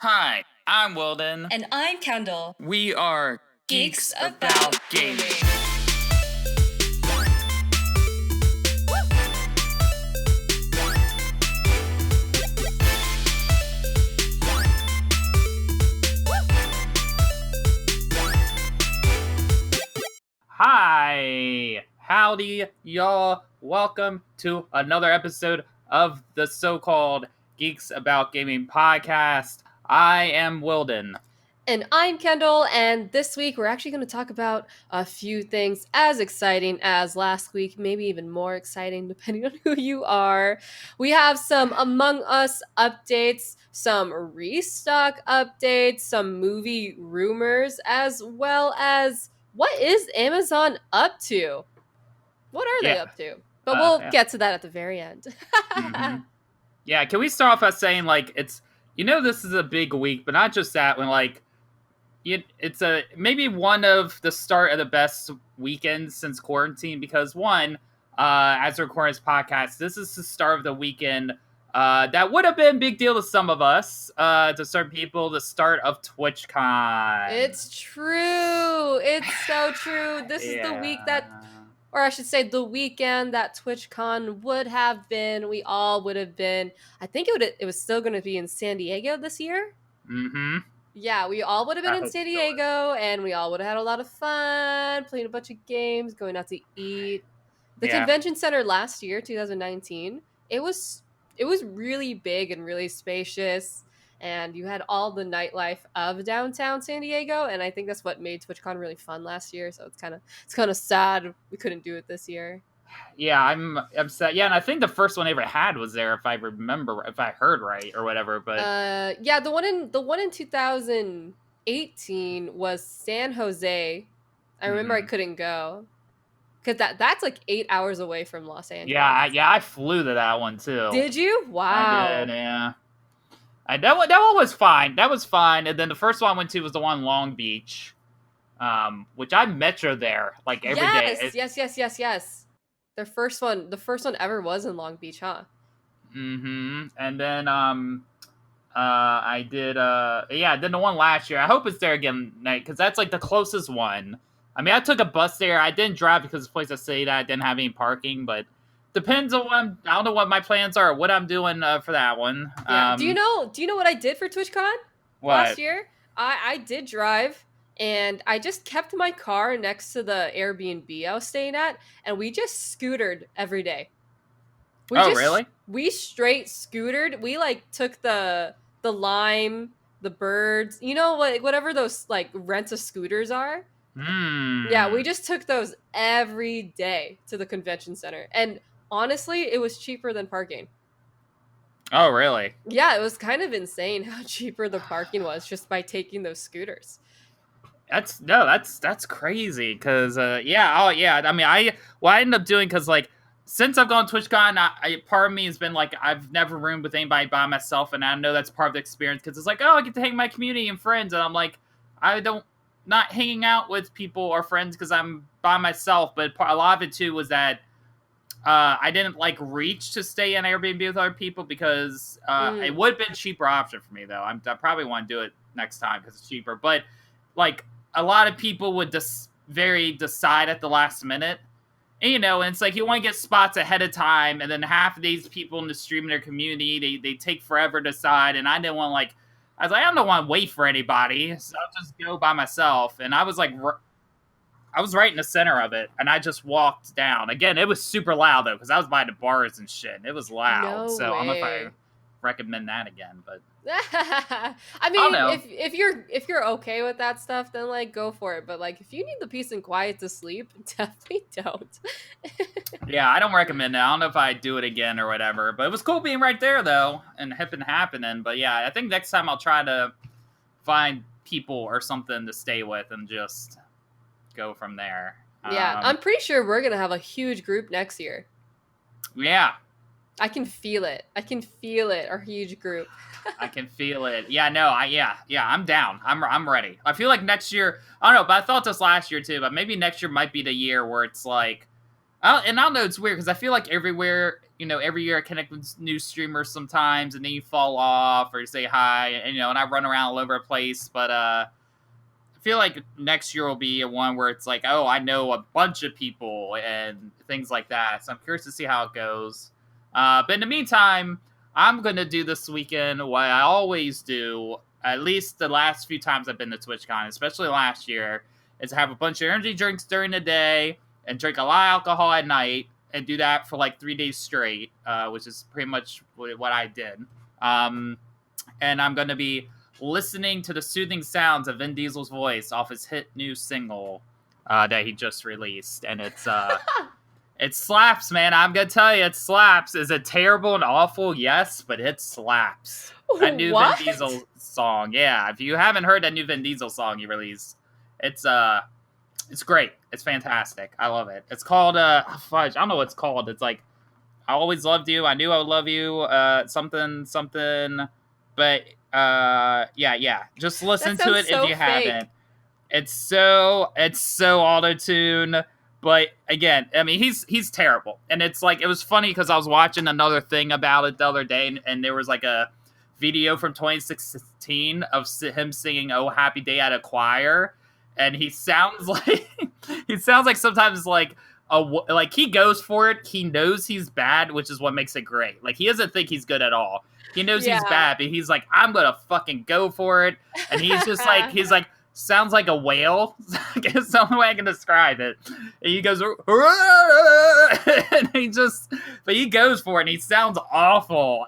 Hi, I'm Willden. And I'm Kendelle. We are Geeks About Gaming. Hi, howdy, y'all. Welcome to another episode of the so-called Geeks About Gaming podcast. I am Willden. And I'm Kendelle, and this week we're actually going to talk about a few things as exciting as last week, maybe even more exciting depending on who you are. We have some Among Us updates, some restock updates, some movie rumors, as well as what is Amazon up to? What are they up to? But we'll get to that at the very end. Mm-hmm. Yeah, can we start off by saying, it's, this is a big week, but not just that, when, it's maybe one of the start of the best weekends since quarantine, because one, as we're recording this podcast, this is the start of the weekend that would have been a big deal to some of us, to certain people, the start of TwitchCon. It's true. It's so true. This is the week that, or I should say the weekend that TwitchCon would have been. We all would have been. I think it was still going to be in San Diego this year. Mm-hmm. Yeah, we all would have been in San Diego, and we all would have had a lot of fun, playing a bunch of games, going out to eat. The convention center last year, 2019, it was really big and really spacious, and you had all the nightlife of downtown San Diego, and I think that's what made TwitchCon really fun last year. So it's kind of sad we couldn't do it this year. Yeah, I'm upset. Yeah, and I think the first one I ever had was there, if I heard right or whatever. But yeah, the one in 2018 was San Jose. I remember I couldn't go because that's like 8 hours away from Los Angeles. Yeah, I flew to that one too. Did you? Wow. I did, yeah. That one was fine. That was fine. And then the first one I went to was the one in Long Beach, which I metro there every day. Yes. The first one ever was in Long Beach, huh? Mm-hmm. And then I did then the one last year. I hope it's there again, because that's the closest one. I mean, I took a bus there. I didn't drive because the place I stayed at didn't have any parking, but depends on I don't know what my plans are, or what I'm doing for that one. Yeah. Do you know what I did for TwitchCon last year? I did drive. And I just kept my car next to the Airbnb I was staying at, and we just scootered every day. Really? We straight scootered. We took the Lime, the Birds, whatever those rent-a-scooters are. Yeah, we just took those every day to the convention center. And honestly, it was cheaper than parking. Oh, really? Yeah, it was kind of insane how cheaper the parking was just by taking those scooters. That's crazy, because I mean, I ended up doing, because since I've gone to TwitchCon, part of me has been I've never roomed with anybody by myself, and I know that's part of the experience, because it's I get to hang with my community and friends, and I'm I don't not hanging out with people or friends because I'm by myself. But a lot of it too was that I didn't reach to stay in Airbnb with other people, because it would have been a cheaper option for me, though. I probably want to do it next time because it's cheaper, but a lot of people would decide at the last minute. And, and it's you want to get spots ahead of time, and then half of these people in the stream in their community, they take forever to decide, and I didn't want I don't want to wait for anybody, so I'll just go by myself. And I was I was right in the center of it, and I just walked down. Again, it was super loud, though, because I was by the bars and shit. It was loud, no so way. I don't know if I recommend that again, but I mean, if you're okay with that stuff, then go for it. But if you need the peace and quiet to sleep, definitely don't. Yeah, I don't recommend it. I don't know if I'd do it again or whatever, but it was cool being right there, though, and happening. But yeah, I think next time I'll try to find people or something to stay with and just go from there. Yeah, I'm pretty sure we're gonna have a huge group next year. Yeah, I can feel it. Our huge group. I can feel it. Yeah, no, I'm down. I'm ready. I feel next year, I don't know, but I thought this last year too, but maybe next year might be the year where it's And I know it's weird because I feel like everywhere, every year I connect with new streamers sometimes, and then you fall off or say hi, and and I run around all over the place. But I feel like next year will be a one where it's like, oh, I know a bunch of people and things like that. So I'm curious to see how it goes. But in the meantime, I'm gonna do this weekend what I always do. At least the last few times I've been to TwitchCon, especially last year, is have a bunch of energy drinks during the day and drink a lot of alcohol at night and do that for like 3 days straight, which is pretty much what I did. And I'm going to be listening to the soothing sounds of Vin Diesel's voice off his hit new single that he just released. And it's it slaps, man. I'm going to tell you, it slaps. Is it terrible and awful? Yes, but it slaps. That new What? Vin Diesel song. Yeah, if you haven't heard that new Vin Diesel song he released, it's great. It's fantastic. I love it. It's called fudge. I don't know what it's called. It's like I always loved you. I knew I would love you. Something. But yeah. Just listen to it so if you fake. haven't. It's so auto-tune. But again, I mean, he's terrible. And it's like, it was funny because I was watching another thing about it the other day, and there was like a video from 2016 of him singing "Oh Happy Day" at a choir, and he sounds like sometimes like he goes for it. He knows he's bad, which is what makes it great. Like, he doesn't think he's good at all. He knows he's bad, but he's like, I'm gonna fucking go for it. And he's just like, sounds like a whale. It's the only way I can describe it. And he goes, and but he goes for it, and he sounds awful.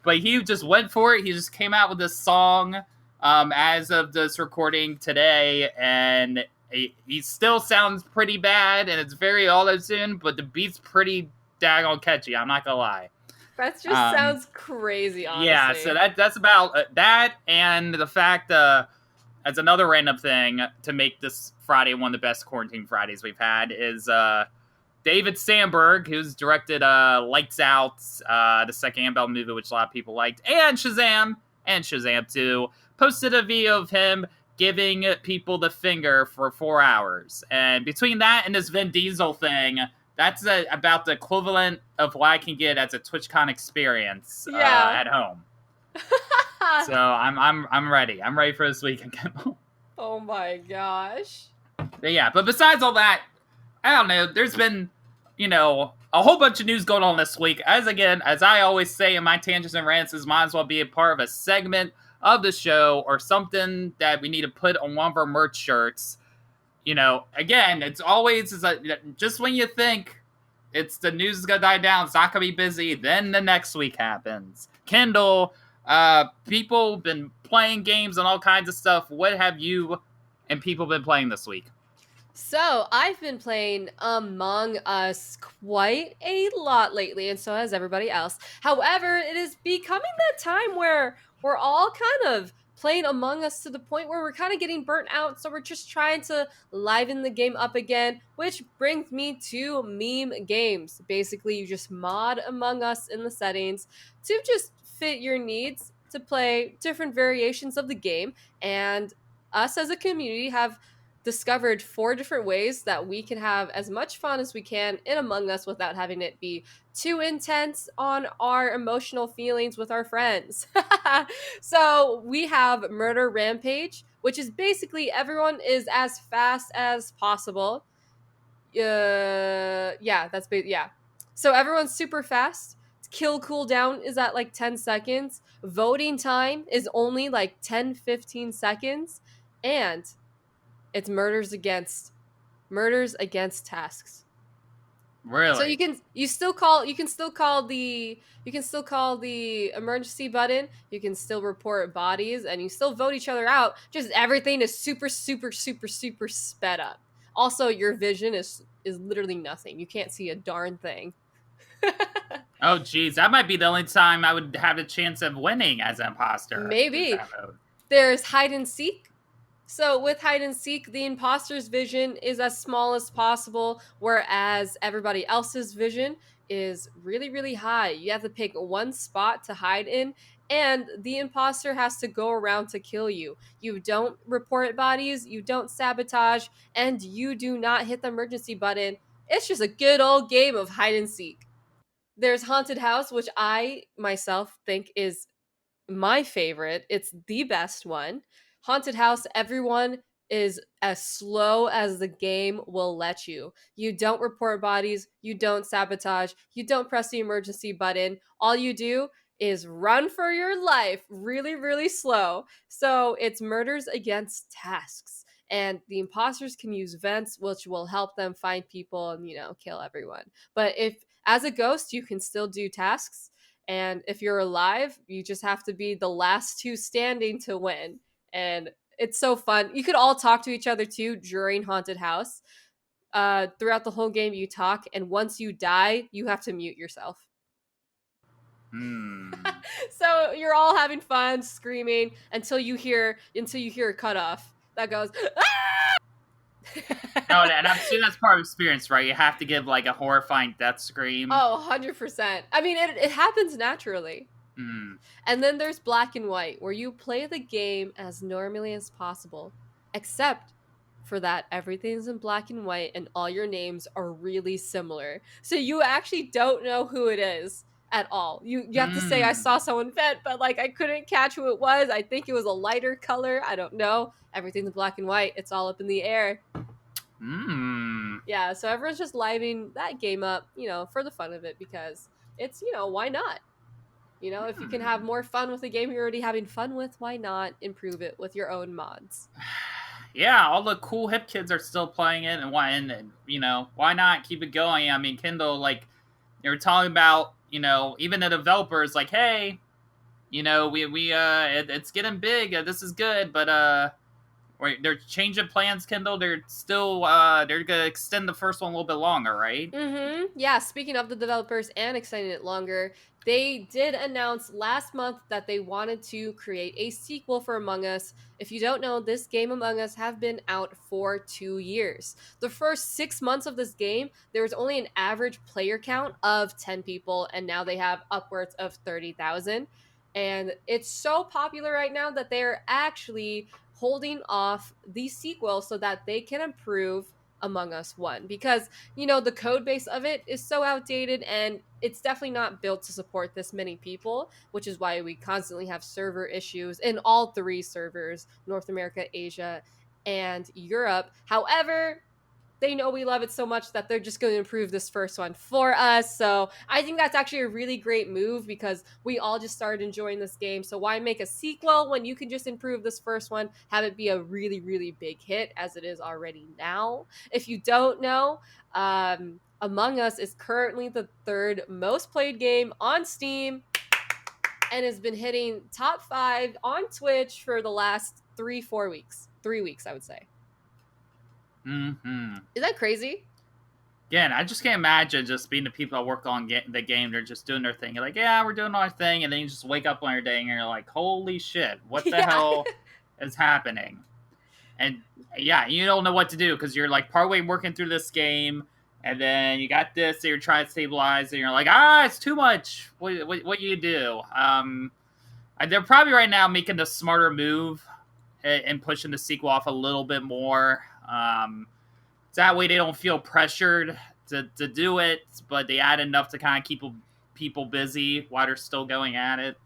But he just went for it. He just came out with this song as of this recording today, and he still sounds pretty bad, and it's very auto-tuned, but the beat's pretty daggone catchy. I'm not gonna lie. That just sounds crazy, honestly. Yeah, so that's about that, and the fact as another random thing to make this Friday one of the best quarantine Fridays we've had is David Sandberg, who's directed Lights Out, the second Annabelle movie, which a lot of people liked, and Shazam 2, posted a video of him giving people the finger for 4 hours. And between that and this Vin Diesel thing, that's about the equivalent of what I can get as a TwitchCon experience at home. So I'm ready. I'm ready for this weekend. Oh my gosh. But besides all that, I don't know. There's been, a whole bunch of news going on this week. As I always say in my tangents and rants, this might as well be a part of a segment of the show or something that we need to put on one of our merch shirts. Again, it's always just when you think the news is gonna die down, it's not gonna be busy, then the next week happens. Kendall, people been playing games and all kinds of stuff. What have you and people been playing this week? So, I've been playing Among Us quite a lot lately, and so has everybody else. However, it is becoming that time where we're all kind of playing Among Us to the point where we're kind of getting burnt out, so we're just trying to liven the game up again, which brings me to meme games. Basically, you just mod Among Us in the settings to just fit your needs to play different variations of the game, and us as a community have discovered 4 different ways that we can have as much fun as we can in Among Us without having it be too intense on our emotional feelings with our friends. So we have Murder Rampage, which is basically everyone is as fast as possible. So everyone's super fast. Kill cooldown is at like 10 seconds. Voting time is only like 10-15 seconds. And it's murders against tasks. Really? So you can still call the emergency button. You can still report bodies, and you still vote each other out. Just everything is super sped up. Also, your vision is literally nothing. You can't see a darn thing. Oh, geez, that might be the only time I would have a chance of winning as an imposter. Maybe. There's hide and seek. So with hide and seek, the imposter's vision is as small as possible, whereas everybody else's vision is really, really high. You have to pick one spot to hide in, and the imposter has to go around to kill you. You don't report bodies, you don't sabotage, and you do not hit the emergency button It's just a good old game of hide and seek. There's Haunted House, which I myself think is my favorite. It's the best one. Haunted House, everyone is as slow as the game will let you. You don't report bodies, you don't sabotage, you don't press the emergency button. All you do is run for your life really, really slow. So it's murders against tasks. And the imposters can use vents, which will help them find people and, kill everyone. But if as a ghost, you can still do tasks. And if you're alive, you just have to be the last two standing to win. And it's so fun. You could all talk to each other too during Haunted House. Throughout the whole game, you talk, and once you die, you have to mute yourself. So you're all having fun, screaming until you hear a cutoff that goes. No, and I'm sure that's part of experience, right? You have to give like a horrifying death scream. Oh, 100%. I mean, it happens naturally. And then there's Black and White, where you play the game as normally as possible, except for that everything's in black and white and all your names are really similar. So you actually don't know who it is at all. You have to say, I saw someone vent, but like I couldn't catch who it was. I think it was a lighter color. I don't know. Everything's black and white. It's all up in the air. Yeah, so everyone's just livening that game up, for the fun of it, because it's, why not? If you can have more fun with a game you're already having fun with, why not improve it with your own mods? Yeah, all the cool hip kids are still playing it, and why not keep it going? I mean, Kindle, like, they were talking about, even the developers, like, hey, it's getting big, this is good, but, they're changing plans, Kindle. They're still, they're gonna extend the first one a little bit longer, right? Yeah, speaking of the developers and extending it longer, they did announce last month that they wanted to create a sequel for Among Us. If you don't know, this game Among Us have been out for 2 years. The first 6 months of this game, there was only an average player count of 10 people, and now they have upwards of 30,000. And it's so popular right now that they're actually holding off the sequel so that they can improve Among Us 1, because the code base of it is so outdated and it's definitely not built to support this many people, which is why we constantly have server issues in all 3 servers, North America, Asia, and Europe. However, they know we love it so much that they're just going to improve this first one for us. So I think that's actually a really great move, because we all just started enjoying this game. So why make a sequel when you can just improve this first one, have it be a really, really big hit as it is already now? If you don't know, Among Us is currently the 3rd most played game on Steam and has been hitting top 5 on Twitch for the last 3-4 weeks. 3 weeks, I would say. Is that crazy? Again, I just can't imagine just being the people that work on the game. They're just doing their thing. You're like, yeah, we're doing our thing. And then you just wake up on your day and you're like, holy shit, what the hell is happening? And yeah, you don't know what to do because you're like partway working through this game. And then you got this that you're trying to stabilize. And you're like, it's too much. What you do? They're probably right now making the smarter move and pushing the sequel off a little bit more. That way they don't feel pressured to do it, but they add enough to kind of keep people busy while they're still going at it.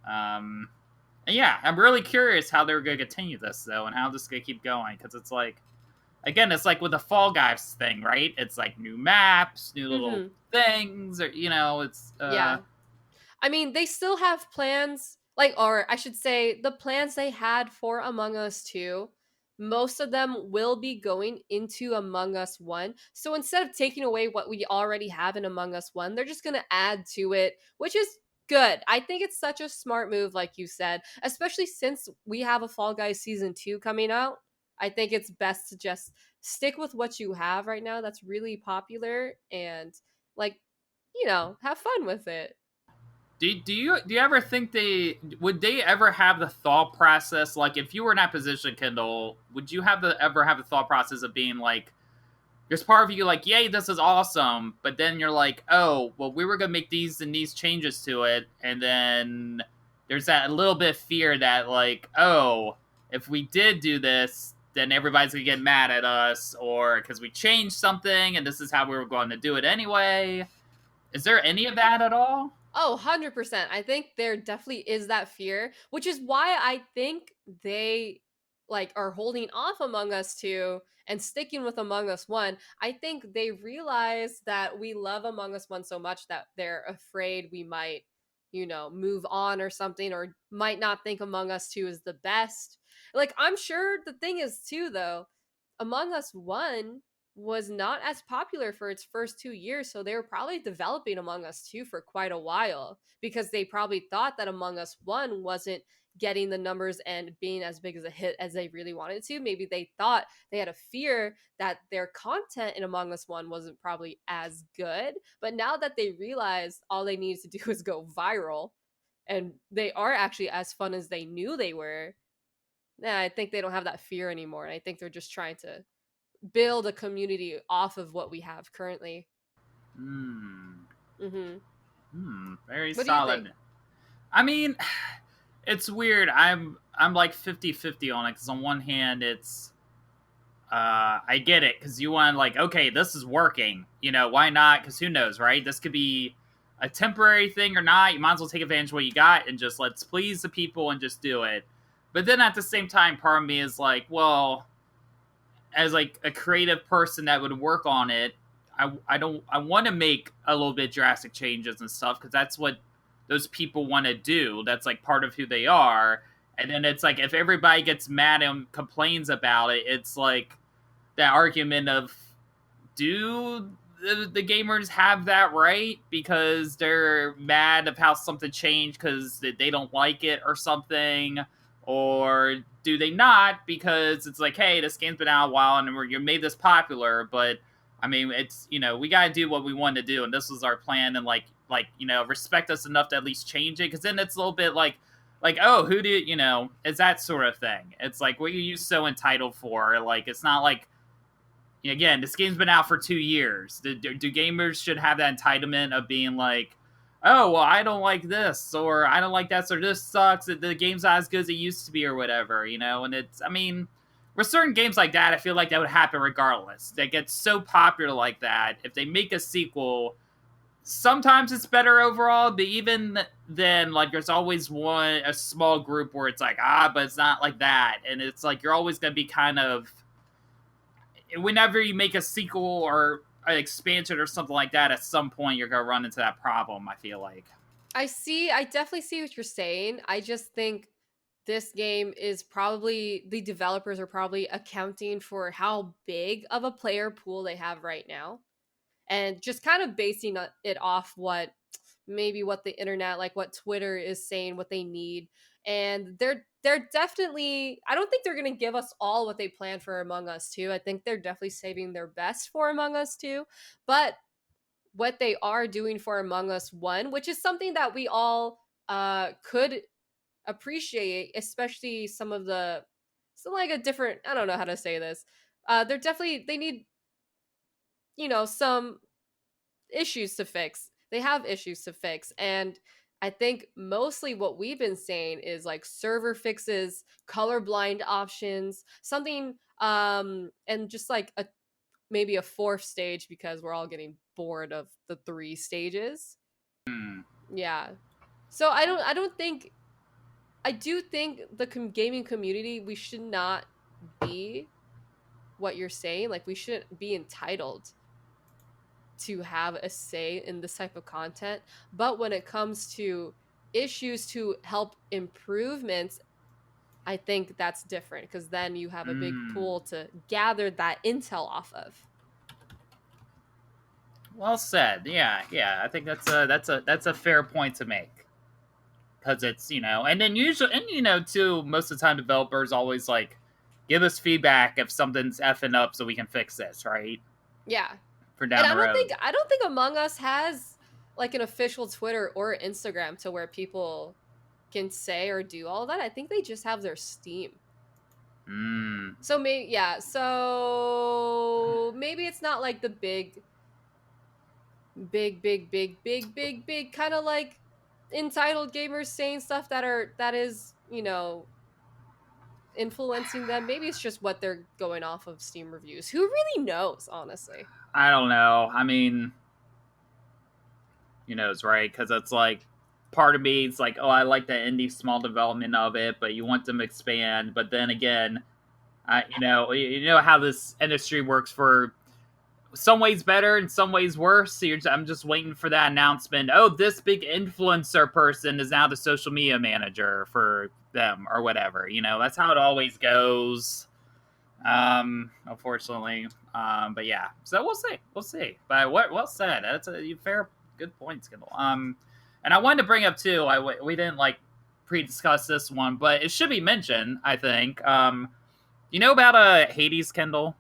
And yeah, I'm really curious how they're going to continue this, though, and how this is going to keep going, because it's like, again, it's like with the Fall Guys thing, right? It's like new maps, new little things, or, it's... Yeah. I mean, they still have plans, or I should say, the plans they had for Among Us 2, most of them will be going into Among Us 1. So instead of taking away what we already have in Among Us 1, they're just going to add to it, which is good. I think it's such a smart move, like you said, especially since we have a Fall Guys Season 2 coming out. I think it's best to just stick with what you have right now that's really popular and, have fun with it. Do you ever think would they ever have the thought process, like if you were in that position, Kendall, would you ever have the thought process of being like, there's part of you like, yay, this is awesome, but then you're like, oh, well, we were gonna make these and these changes to it, and then there's that little bit of fear that like, oh, if we did do this, then everybody's gonna get mad at us, or because we changed something and this is how we were going to do it anyway. Is there any of that at all? Oh, 100%. I think there definitely is that fear, which is why I think they like are holding off Among Us 2 and sticking with Among Us 1. I think they realize that we love Among Us 1 so much that they're afraid we might, move on or something, or might not think Among Us 2 is the best. Like, I'm sure the thing is too though, Among Us 1 was not as popular for its first 2 years, so they were probably developing Among Us 2 for quite a while because they probably thought that Among Us 1 wasn't getting the numbers and being as big as a hit as they really wanted to. Maybe they thought they had a fear that their content in Among Us 1 wasn't probably as good, but now that they realize all they need to do is go viral and they are actually as fun as they knew they were, I think they don't have that fear anymore. And I think they're just trying to build a community off of what we have currently. Very What do you solid. think? I mean, it's weird. I'm like 50-50 on it, because on one hand it's I get it, because you want, like, okay, this is working, why not? Because who knows, right? This could be a temporary thing or not. You might as well take advantage of what you got and just let's please the people and just do it. But then at the same time, part of me is like, well, as like a creative person that would work on it, I want to make a little bit drastic changes and stuff, because that's what those people want to do. That's like part of who they are. And then it's like, if everybody gets mad and complains about it, it's like that argument of, do the gamers have that right because they're mad of how something changed because they don't like it or something? Or do they not, because it's like, hey, this game's been out a while and you made this popular, but I mean, it's, we gotta do what we want to do, and this was our plan, and like respect us enough to at least change it, because then it's a little bit like, oh, who do it's that sort of thing. It's like, what are you so entitled for? Like, it's not like, again, this game's been out for 2 years. Do gamers should have that entitlement of being like, oh, well, I don't like this, or I don't like that, or this sucks, the game's not as good as it used to be, or whatever, and it's, I mean, with certain games like that, I feel like that would happen regardless. They get so popular like that, if they make a sequel, sometimes it's better overall, but even then, like, there's always a small group where it's like, but it's not like that, and it's like, you're always going to be kind of, whenever you make a sequel or an expansion or something like that, at some point you're going to run into that problem, I feel like. I definitely see what you're saying. I just think this game is probably, the developers are probably accounting for how big of a player pool they have right now, and just kind of basing it off what the internet, like what Twitter is saying, what they need. And they're definitely, I don't think they're going to give us all what they planned for Among Us 2. I think they're definitely saving their best for Among Us 2. But what they are doing for Among Us 1, which is something that we all could appreciate, especially some like a different, I don't know how to say this. They need, some issues to fix. They have issues to fix. And I think mostly what we've been saying is like server fixes, colorblind options, something, and just like maybe a fourth stage, because we're all getting bored of the 3 stages. Yeah. So I do think the gaming community, we should not be what you're saying. Like, we shouldn't be entitled to have a say in this type of content. But when it comes to issues to help improvements, I think that's different, because then you have a big pool to gather that intel off of. Well said. Yeah. I think that's a fair point to make, because it's, and then usually, and too, most of the time developers always like give us feedback if something's effing up so we can fix this, right? Yeah. For down the road. I don't think Among Us has like an official Twitter or Instagram to where people can say or do all that. I think they just have their Steam. So maybe it's not like the big kind of like entitled gamers saying stuff that is, influencing them. Maybe it's just what they're going off of Steam reviews. Who really knows, honestly? I don't know. I mean, who knows, right? Because it's like, part of me, it's like, oh, I like the indie small development of it, but you want them to expand. But then again, you know how this industry works, for some ways better and some ways worse. So I'm just waiting for that announcement. Oh, this big influencer person is now the social media manager for them or whatever. You know, that's how it always goes. Unfortunately. But yeah, so we'll see. But well said. That's a fair, good points, Kendall. And I wanted to bring up too, we didn't like pre-discuss this one, but it should be mentioned, I think. You know about Hades, Kendall?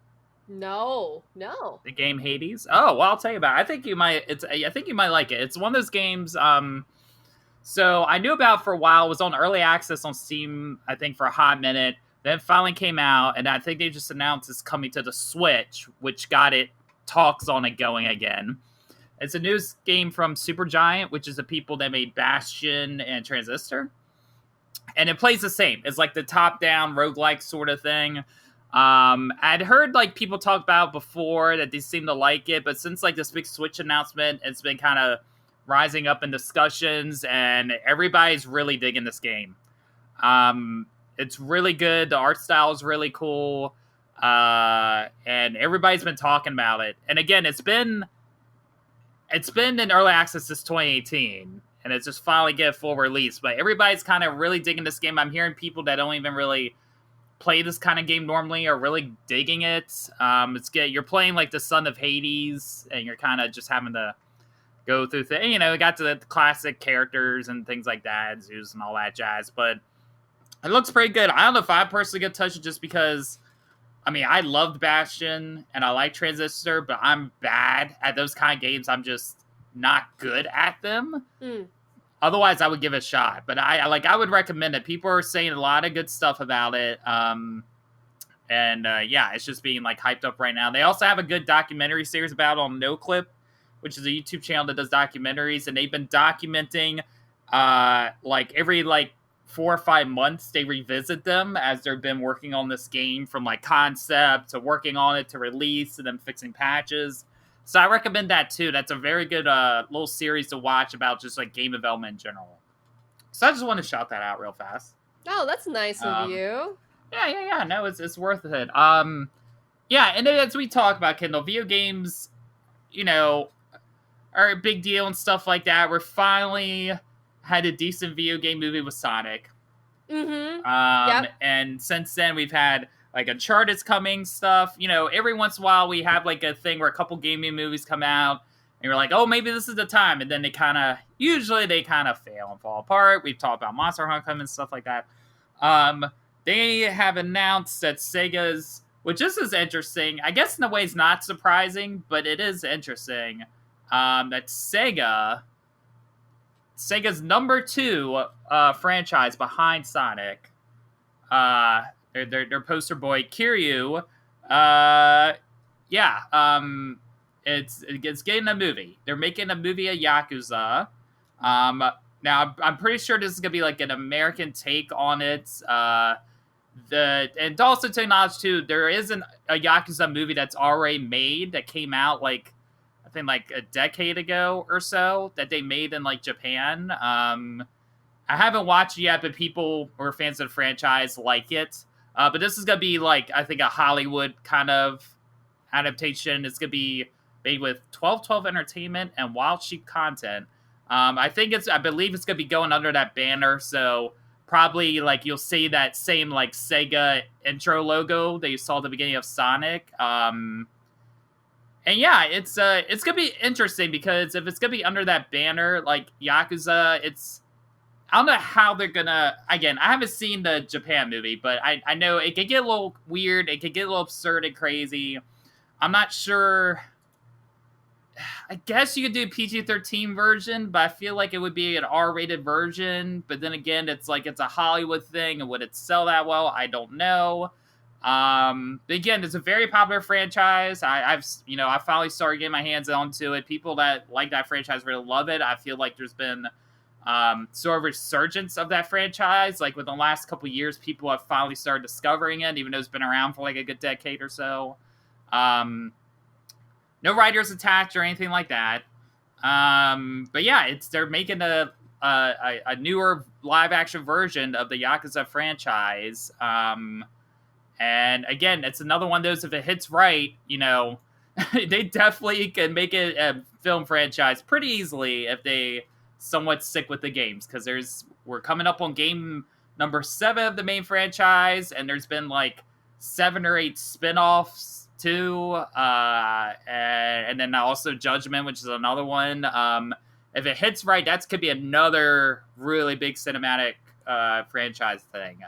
No. The game Hades? Oh, well, I'll tell you about it. I think you might like it. It's one of those games, so I knew about for a while. It was on early access on Steam, I think, for a hot minute. Then it finally came out, and I think they just announced it's coming to the Switch, which got it talks on it going again. It's a new game from Supergiant, which is the people that made Bastion and Transistor. And it plays the same. It's like the top-down roguelike sort of thing. I'd heard like people talk about before that they seem to like it, but since like this big Switch announcement, it's been kind of rising up in discussions, and everybody's really digging this game. It's really good. The art style is really cool. And everybody's been talking about it. And again, it's been in early access since 2018, and it's just finally get a full release. But everybody's kind of really digging this game. I'm hearing people that don't even really play this kind of game normally are really digging it. You're playing like the son of Hades, and you're kind of just having to go through things. You know, it got to the classic characters and things like that, Zeus and all that jazz. But it looks pretty good. I don't know if I personally get touched just because, I mean, I loved Bastion and I like Transistor, but I'm bad at those kind of games. I'm just not good at them. Otherwise, I would give it a shot. But I would recommend it. People are saying a lot of good stuff about it. Yeah, it's just being like hyped up right now. They also have a good documentary series about it on NoClip, which is a YouTube channel that does documentaries, and they've been documenting like every like 4 or 5 months they revisit them as they've been working on this game, from like concept to working on it to release and then fixing patches. So I recommend that too. That's a very good little series to watch about just like game development in general. So I just want to shout that out real fast. Oh, that's nice of you. Yeah. No, it's worth it. Yeah, and then as we talk about, Kendall, video games, you know, are a big deal and stuff like that. We're finally had a decent video game movie with Sonic. Yep. And since then we've had like Uncharted's coming stuff. You know, every once in a while we have like a thing where a couple gaming movies come out and we're like, oh, maybe this is the time. And then they kind of fail and fall apart. We've talked about Monster Hunter and stuff like that. They have announced that Sega's, which this is interesting. I guess in a way it's not surprising, but it is interesting. That Sega's number 2 franchise behind Sonic, their poster boy Kiryu, it's getting a movie. They're making a movie of Yakuza. Now I'm pretty sure this is gonna be like an American take on it. And also to acknowledge too, there is a Yakuza movie that's already made that came out like I think like a decade ago or so that they made in like Japan. I haven't watched it yet, but people who are fans of the franchise like it. But this is going to be like, I think, a Hollywood kind of adaptation. It's going to be made with 1212 Entertainment and Wild Sheep Content. I believe it's going to be going under that banner. So probably like you'll see that same like Sega intro logo that you saw at the beginning of Sonic. And yeah, it's gonna be interesting because if it's gonna be under that banner, like Yakuza, I don't know how they're gonna. Again, I haven't seen the Japan movie, but I know it could get a little weird. It could get a little absurd and crazy. I'm not sure. I guess you could do a PG-13 version, but I feel like it would be an R-rated version. But then again, it's like it's a Hollywood thing, and would it sell that well? I don't know. But again, it's a very popular franchise. I finally started getting my hands onto it. People that like that franchise really love it. I feel like there's been sort of resurgence of that franchise. Like within the last couple years, people have finally started discovering it, even though it's been around for like a good decade or so. No writers attached or anything like that. But yeah, they're making a newer live action version of the Yakuza franchise. And again, it's another one of those, if it hits right, they definitely can make it a film franchise pretty easily if they somewhat stick with the games, because we're coming up on game number 7 of the main franchise, and there's been like 7 or 8 spin-offs too, and then also Judgment, which is another one. If it hits right, that could be another really big cinematic franchise thing.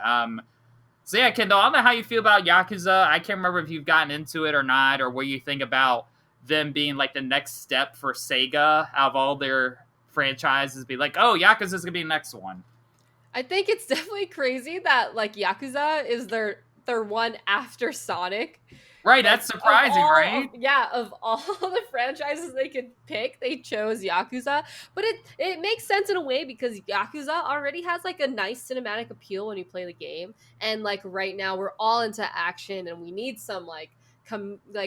So yeah, Kendall, I don't know how you feel about Yakuza. I can't remember if you've gotten into it or not, or what you think about them being like the next step for Sega out of all their franchises. Be like, oh, Yakuza's gonna be the next one. I think it's definitely crazy that like Yakuza is their one after Sonic. Right, that's surprising, right? Of all the franchises they could pick, they chose Yakuza. But it makes sense in a way, because Yakuza already has like a nice cinematic appeal when you play the game. And like right now we're all into action, and we need some like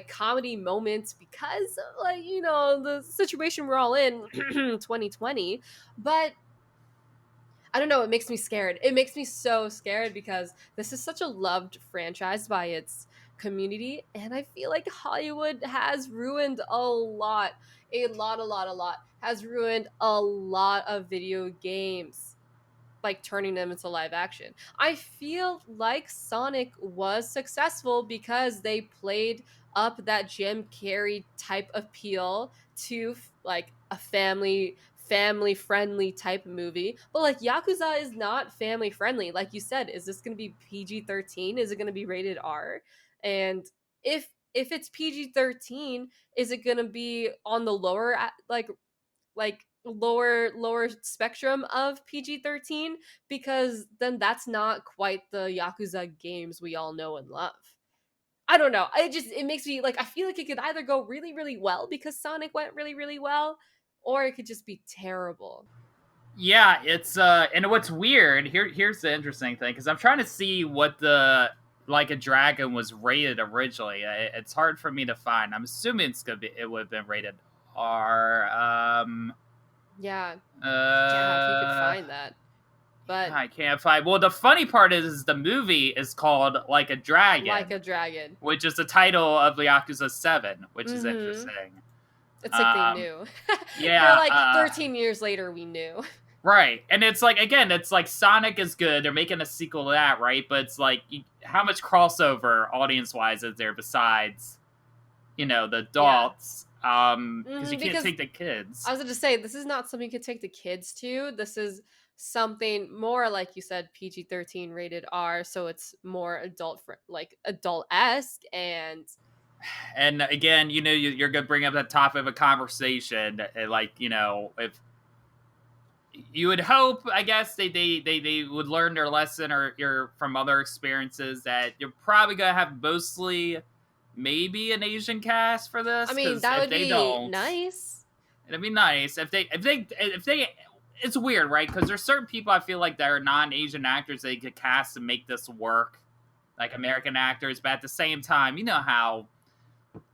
comedy moments, because like, the situation we're all in 2020. But I don't know, it makes me scared. It makes me so scared, because this is such a loved franchise by its community, and I feel like Hollywood has ruined a lot, has ruined a lot of video games, like turning them into live action. I feel like Sonic was successful because they played up that Jim Carrey type appeal to like a family friendly type movie. But like Yakuza is not family friendly. Like you said, is this going to be PG-13? Is it going to be rated R? And if it's PG-13, is it going to be on the lower lower spectrum of PG-13? Because then that's not quite the Yakuza games we all know and love. I don't know. It makes me like, I feel like it could either go really, really well because Sonic went really, really well, or it could just be terrible. Yeah, it's and what's weird here's the interesting thing, because I'm trying to see what the Like a Dragon was rated originally. It's hard for me to find. I'm assuming it would have been rated R. Yeah, if you could find that. But I can't find. Well, the funny part is the movie is called Like a Dragon. Which is the title of Yakuza 7, which is interesting. It's like they knew. Yeah. We're like 13 years later, we knew. Right. And it's like, again, it's like Sonic is good. They're making a sequel to that, right? But it's like, how much crossover audience-wise is there besides, the adults? Because you can't take the kids. I was going to say, this is not something you can take the kids to. This is something more, like you said, PG-13 rated R, so it's more adult-esque. And again, you're going to bring up that topic of a conversation, like, if you would hope, I guess, they would learn their lesson or from other experiences, that you're probably going to have mostly maybe an Asian cast for this. I mean, that would be nice. It'd be nice if they it's weird, right? Because there's certain people I feel like that are non-Asian actors they could cast and make this work, like American actors. But at the same time, you know how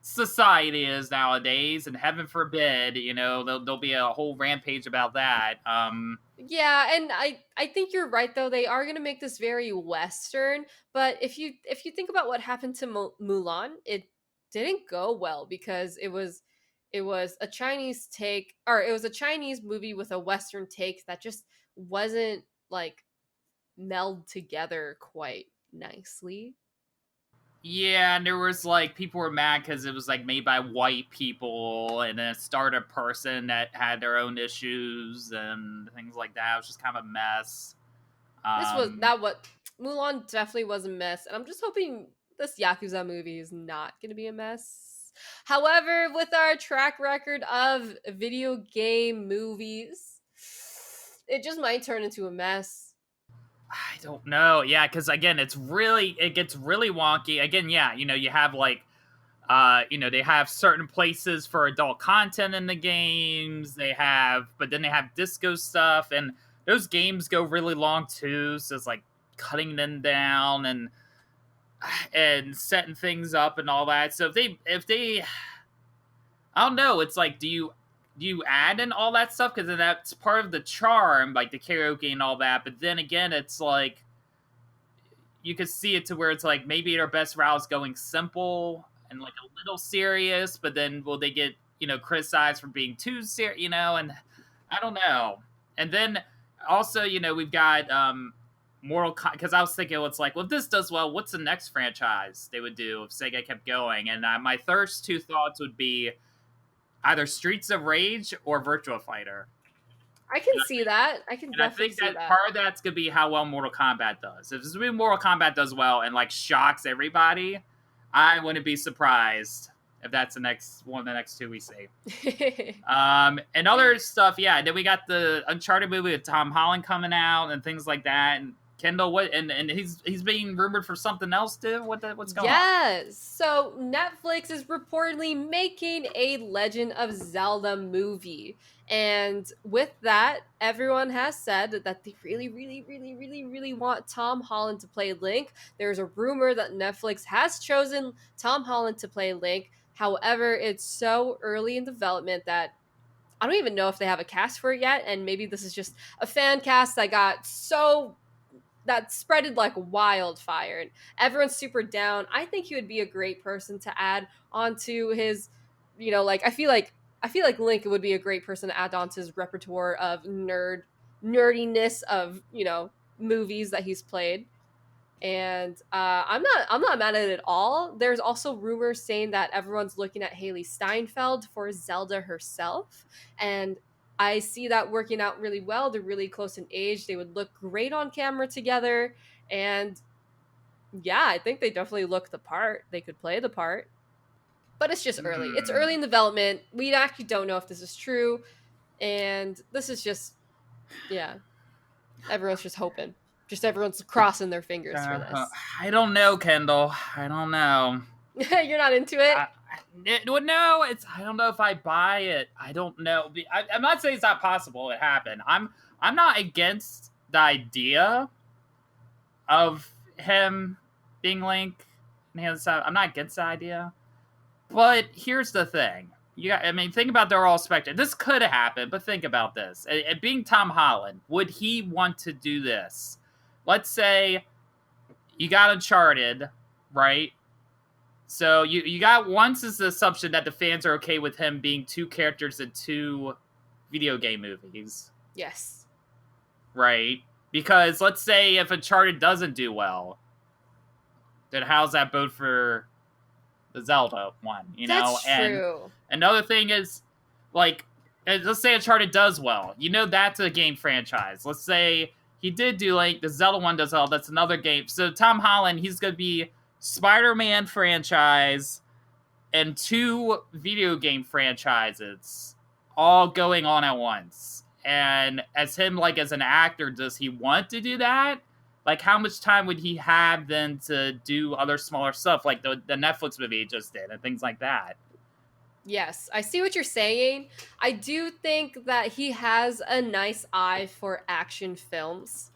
society is nowadays, and heaven forbid, there'll be a whole rampage about that. Yeah, and I think you're right, though. They are going to make this very Western, but if you think about what happened to Mulan, it didn't go well, because it was a Chinese take, or it was a Chinese movie with a Western take that just wasn't like meld together quite nicely. Yeah, and there was like, people were mad because it was like made by white people, and then it starred a person that had their own issues and things like that. It was just kind of a mess. Mulan definitely was a mess, and I'm just hoping this Yakuza movie is not going to be a mess. However, with our track record of video game movies, it just might turn into a mess. I don't know. Yeah, because again, it gets really wonky. Again, yeah, you have like, they have certain places for adult content in the games. But then they have disco stuff, and those games go really long too, so it's like cutting them down and setting things up and all that. So if they I don't know, it's like do you add in all that stuff, because that's part of the charm, like the karaoke and all that. But then again, it's like you could see it to where it's like maybe their best route is going simple and like a little serious, but then will they get criticized for being too serious, and I don't know. And then also we've got because I was thinking, it's like, well, if this does well, what's the next franchise they would do if Sega kept going? And my first two thoughts would be either Streets of Rage or Virtua Fighter. I can see that. I can definitely see that. And I think that part of that's going to be how well Mortal Kombat does. If Mortal Kombat does well and like shocks everybody, I wouldn't be surprised if that's the next one of the next two we see. And other stuff, yeah. Then we got the Uncharted movie with Tom Holland coming out and things like that. And Kendall, what? And he's being rumored for something else too. What's going on? Yes. So Netflix is reportedly making a Legend of Zelda movie. And with that, everyone has said that they really, really, really, really, really want Tom Holland to play Link. There's a rumor that Netflix has chosen Tom Holland to play Link. However, it's so early in development that I don't even know if they have a cast for it yet. And maybe this is just a fan cast that spreaded like wildfire and everyone's super down. I think he would be a great person to add onto his, I feel like Link would be a great person to add onto his repertoire of nerdiness of, movies that he's played. And I'm not mad at it at all. There's also rumors saying that everyone's looking at Haley Steinfeld for Zelda herself, and I see that working out really well. They're really close in age. They would look great on camera together. And yeah, I think they definitely look the part. They could play the part. But it's just early. It's early in development. We actually don't know if this is true. And this is just, yeah. Everyone's just hoping. Just everyone's crossing their fingers for this. I don't know, Kendall. I don't know. You're not into it? No, I don't know if I buy it. I don't know. I'm not saying it's not possible it happened. I'm not against the idea of him being Link. I'm not against the idea. But here's the thing. Think about they're all spectrum. This could have happened, but think about this. Being Tom Holland, would he want to do this? Let's say you got Uncharted, right? So you got once is the assumption that the fans are okay with him being two characters in two video game movies. Yes. Right? Because let's say if Uncharted doesn't do well, then how's that bode for the Zelda one? That's true. And another thing is, like, let's say Uncharted does well. That's a game franchise. Let's say he did do, like, the Zelda one does well. That's another game. So Tom Holland, he's going to be Spider-Man franchise and two video game franchises all going on at once. And as him, like, as an actor, does he want to do that? Like, how much time would he have then to do other smaller stuff, like the Netflix movie he just did and things like that? Yes, I see what you're saying. I do think that he has a nice eye for action films.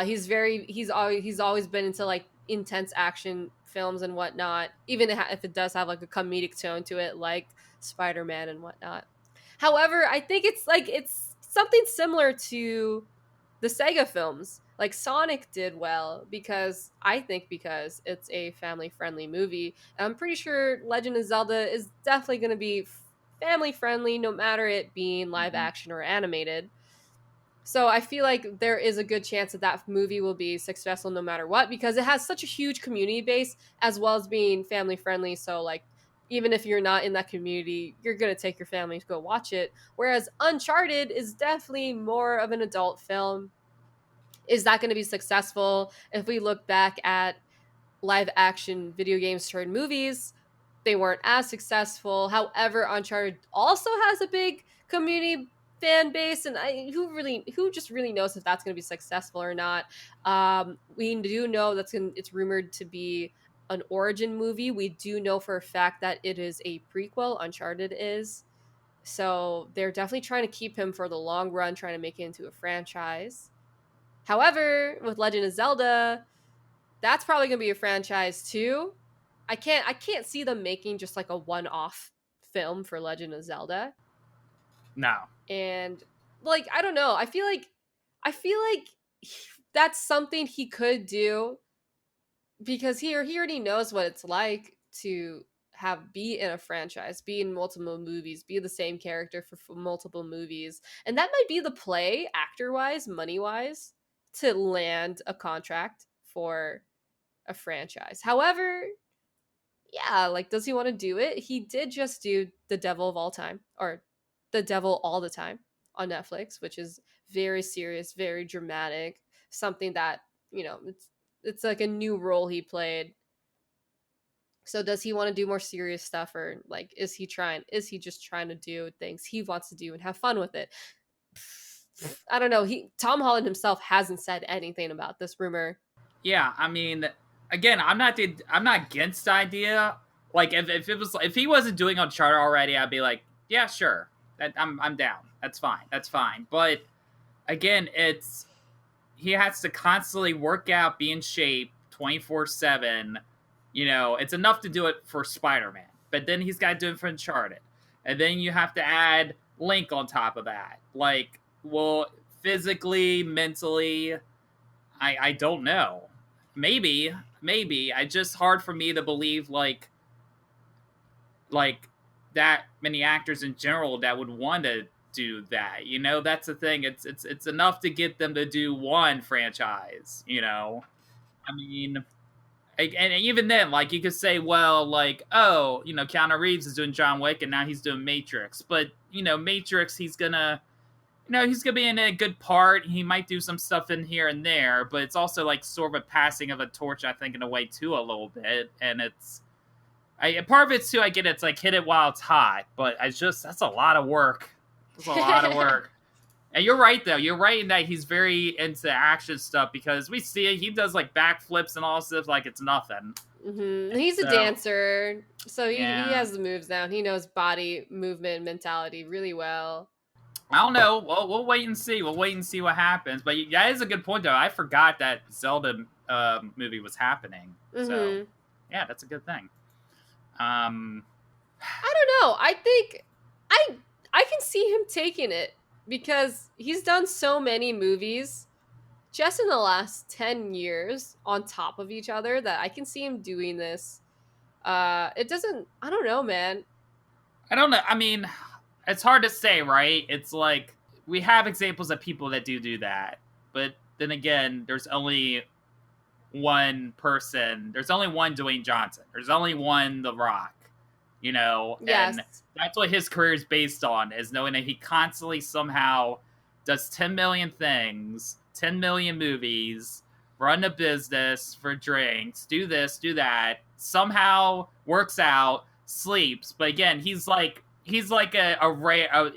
He's always been into like intense action films and whatnot, even if it does have like a comedic tone to it, like Spider-Man and whatnot. However, I think it's something similar to the Sega films. Like Sonic did well because it's a family-friendly movie. And I'm pretty sure Legend of Zelda is definitely going to be family-friendly, no matter it being live action or animated. So I feel like there is a good chance that movie will be successful no matter what, because it has such a huge community base as well as being family-friendly. So like, even if you're not in that community, you're going to take your family to go watch it. Whereas Uncharted is definitely more of an adult film. Is that going to be successful? If we look back at live action video games turned movies, they weren't as successful. However, Uncharted also has a big community fan base, and who just really knows if that's going to be successful or not. We do know it's rumored to be an origin movie. We do know for a fact that it is a prequel. Uncharted is. So they're definitely trying to keep him for the long run, trying to make it into a franchise. However, with Legend of Zelda, that's probably going to be a franchise too. I can't see them making just like a one-off film for Legend of Zelda. No. And like I don't know, I feel like that's something he could do because he already knows what it's like to be in a franchise, be in multiple movies, be the same character for multiple movies. And that might be the play actor-wise, money-wise, to land a contract for a franchise. However, yeah, like does he want to do it? He did just do The Devil of All Time or The Devil All the Time on Netflix, which is very serious, very dramatic, something that, it's like a new role he played. So does he want to do more serious stuff, or like is he just trying to do things he wants to do and have fun with it? I don't know. Tom Holland himself hasn't said anything about this rumor. Yeah, I mean, again, I'm not against the idea. Like if he wasn't doing Uncharted already, I'd be like, yeah, sure. I'm down. That's fine. But again, he has to constantly work out, be in shape 24/7. It's enough to do it for Spider-Man, but then he's got to do it for Uncharted. And then you have to add Link on top of that. Like, well, physically, mentally, I don't know. Maybe. I just hard for me to believe like that many actors in general that would want to do that. That's the thing. It's enough to get them to do one franchise. I mean, and even then, like you could say, well, like, oh, Keanu Reeves is doing John Wick and now he's doing Matrix, but Matrix, he's gonna be in a good part. He might do some stuff in here and there, but it's also like sort of a passing of a torch, I think, in a way too, a little bit. And part of it too, I get it's like hit it while it's hot, but that's a lot of work. It's a lot of work. And you're right, though. You're right in that he's very into action stuff because we see it. He does like backflips and all stuff like it's nothing. Mm-hmm. He's a dancer, so he has the moves down. He knows body movement mentality really well. I don't know. Well, we'll wait and see. We'll wait and see what happens. But that is a good point, though. I forgot that Zelda movie was happening. Mm-hmm. So, yeah, that's a good thing. I don't know. I think I can see him taking it because he's done so many movies just in the last 10 years on top of each other that I can see him doing this. I don't know, man. I don't know. I mean, it's hard to say, right? It's like we have examples of people that do that. But then again, there's only one person. There's only one Dwayne Johnson. There's only one The Rock. Yes. And that's what his career is based on, is knowing that he constantly somehow does 10 million things, 10 million movies, run a business for drinks, do this, do that, somehow works out, sleeps. But again, he's like a rare,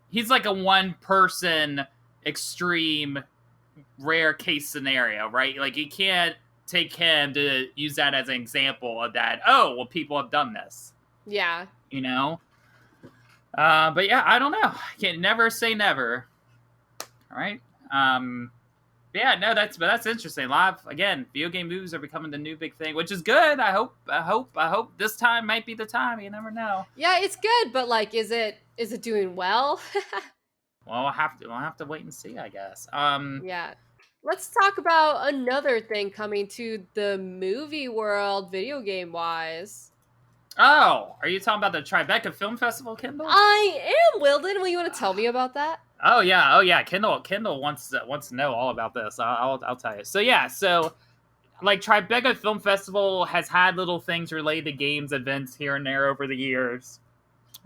he's like a one person extreme rare case scenario, right? Like you can't take him to use that as an example of that. Oh, well, people have done this. Yeah. But yeah, I don't know. Can't never say never. All right. Yeah, no, that's interesting. Again, video game movies are becoming the new big thing, which is good. I hope this time might be the time. You never know. Yeah, it's good, but like, is it doing well? Well, we'll have to wait and see, I guess. Yeah. Let's talk about another thing coming to the movie world, video game wise. Oh, are you talking about the Tribeca Film Festival, Kendelle? I am, Willden. Will you want to tell me about that? Oh yeah. Kendelle wants to know all about this. I'll tell you. So like Tribeca Film Festival has had little things related to games events here and there over the years,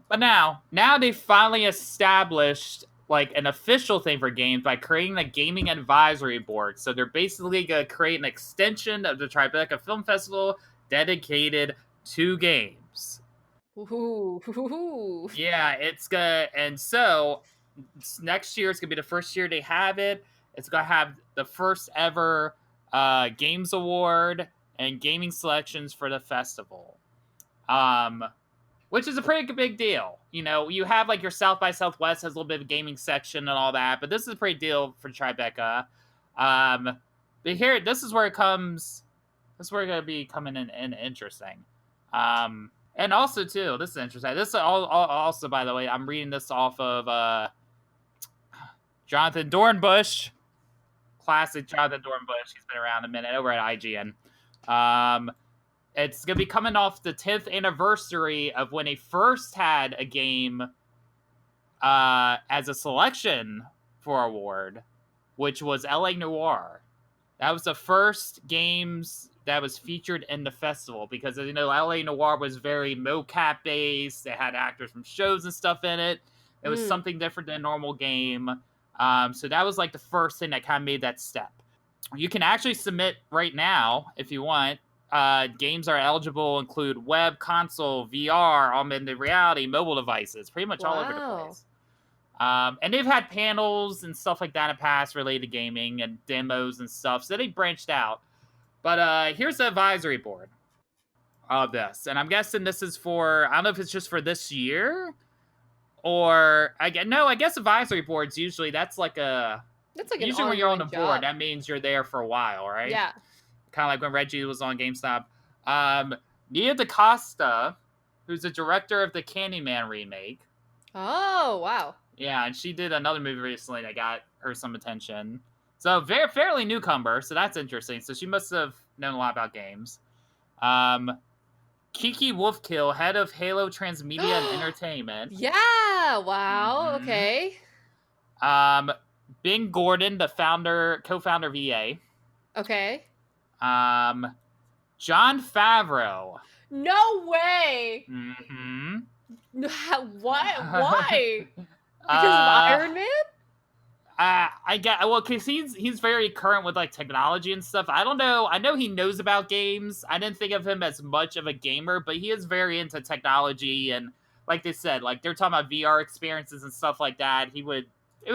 but now they've finally established like an official thing for games by creating the Gaming Advisory Board. So they're basically going to create an extension of the Tribeca Film Festival dedicated to games. Ooh. Yeah, it's good. And so next year, it's going to be the first year they have it. It's going to have the first ever Games Award and gaming selections for the festival. which is a pretty big deal. You know, you have like your South by Southwest has a little bit of a gaming section and all that, but this is a pretty deal for Tribeca. But here, this is where it comes. This is where it's gonna be coming in interesting. And also too, this is interesting. This is also, by the way, I'm reading this off of Jonathan Dornbush, classic Jonathan Dornbush. He's been around a minute over at IGN. It's going to be coming off the 10th anniversary of when he first had a game as a selection for award, which was LA Noire. That was the first games that was featured in the festival because, you know, LA Noire was very mocap based. It had actors from shows and stuff in it. It was something different than a normal game. So that was like the first thing that kind of made that step. You can actually submit right now if you want. Games are eligible include web, console, VR, augmented reality, mobile devices, pretty much all over the place. And they've had panels and stuff like that in the past related to gaming and demos and stuff, so they branched out. But here's the advisory board of this, and I'm guessing this is for, I don't know if it's just for this year, or I guess advisory boards usually that's like usually when you're on the board, that means you're there for a while, right? Yeah. Kind of like when Reggie was on GameStop. Nia DaCosta, who's the director of the Candyman remake. Oh, wow. Yeah, and she did another movie recently that got her some attention. So fairly newcomer, so that's interesting. So she must have known a lot about games. Kiki Wolfkill, head of Halo Transmedia and Entertainment. Yeah, wow, okay. Ben Gordon, the co-founder of EA. Okay. Jon Favreau. No way! Mm-hmm. What? Why? Because of Iron Man? I get because he's very current with like technology and stuff. I don't know. I know he knows about games. I didn't think of him as much of a gamer, but he is very into technology and like they said, like they're talking about VR experiences and stuff like that. It would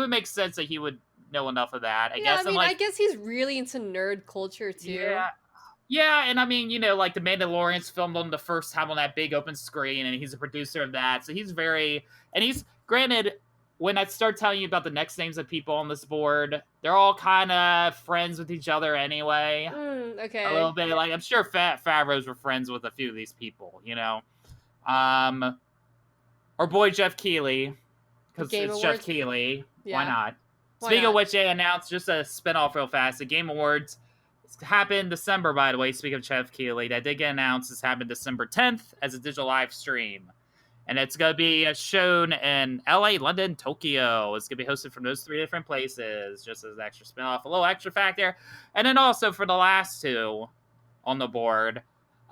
make sense that he would know enough of that. I guess he's really into nerd culture too. Yeah, and I mean, you know, like The Mandalorian's filmed on the first time on that big open screen, and he's a producer of that. So he's granted, when I start telling you about the next names of people on this board, they're all kind of friends with each other anyway. Okay. A little bit. Like, I'm sure Favreau's were friends with a few of these people, you know? Our boy Jeff Keighley, because it's Awards. Jeff Keighley. Yeah. Why not? Speaking of which, they announced just a spinoff real fast. The Game Awards happened December, by the way. Speaking of Jeff Keighley, that did get announced. This happened December 10th as a digital live stream. And it's going to be shown in LA, London, Tokyo. It's going to be hosted from those 3 different places, just as an extra spinoff, a little extra fact there. And then also for the last 2 on the board,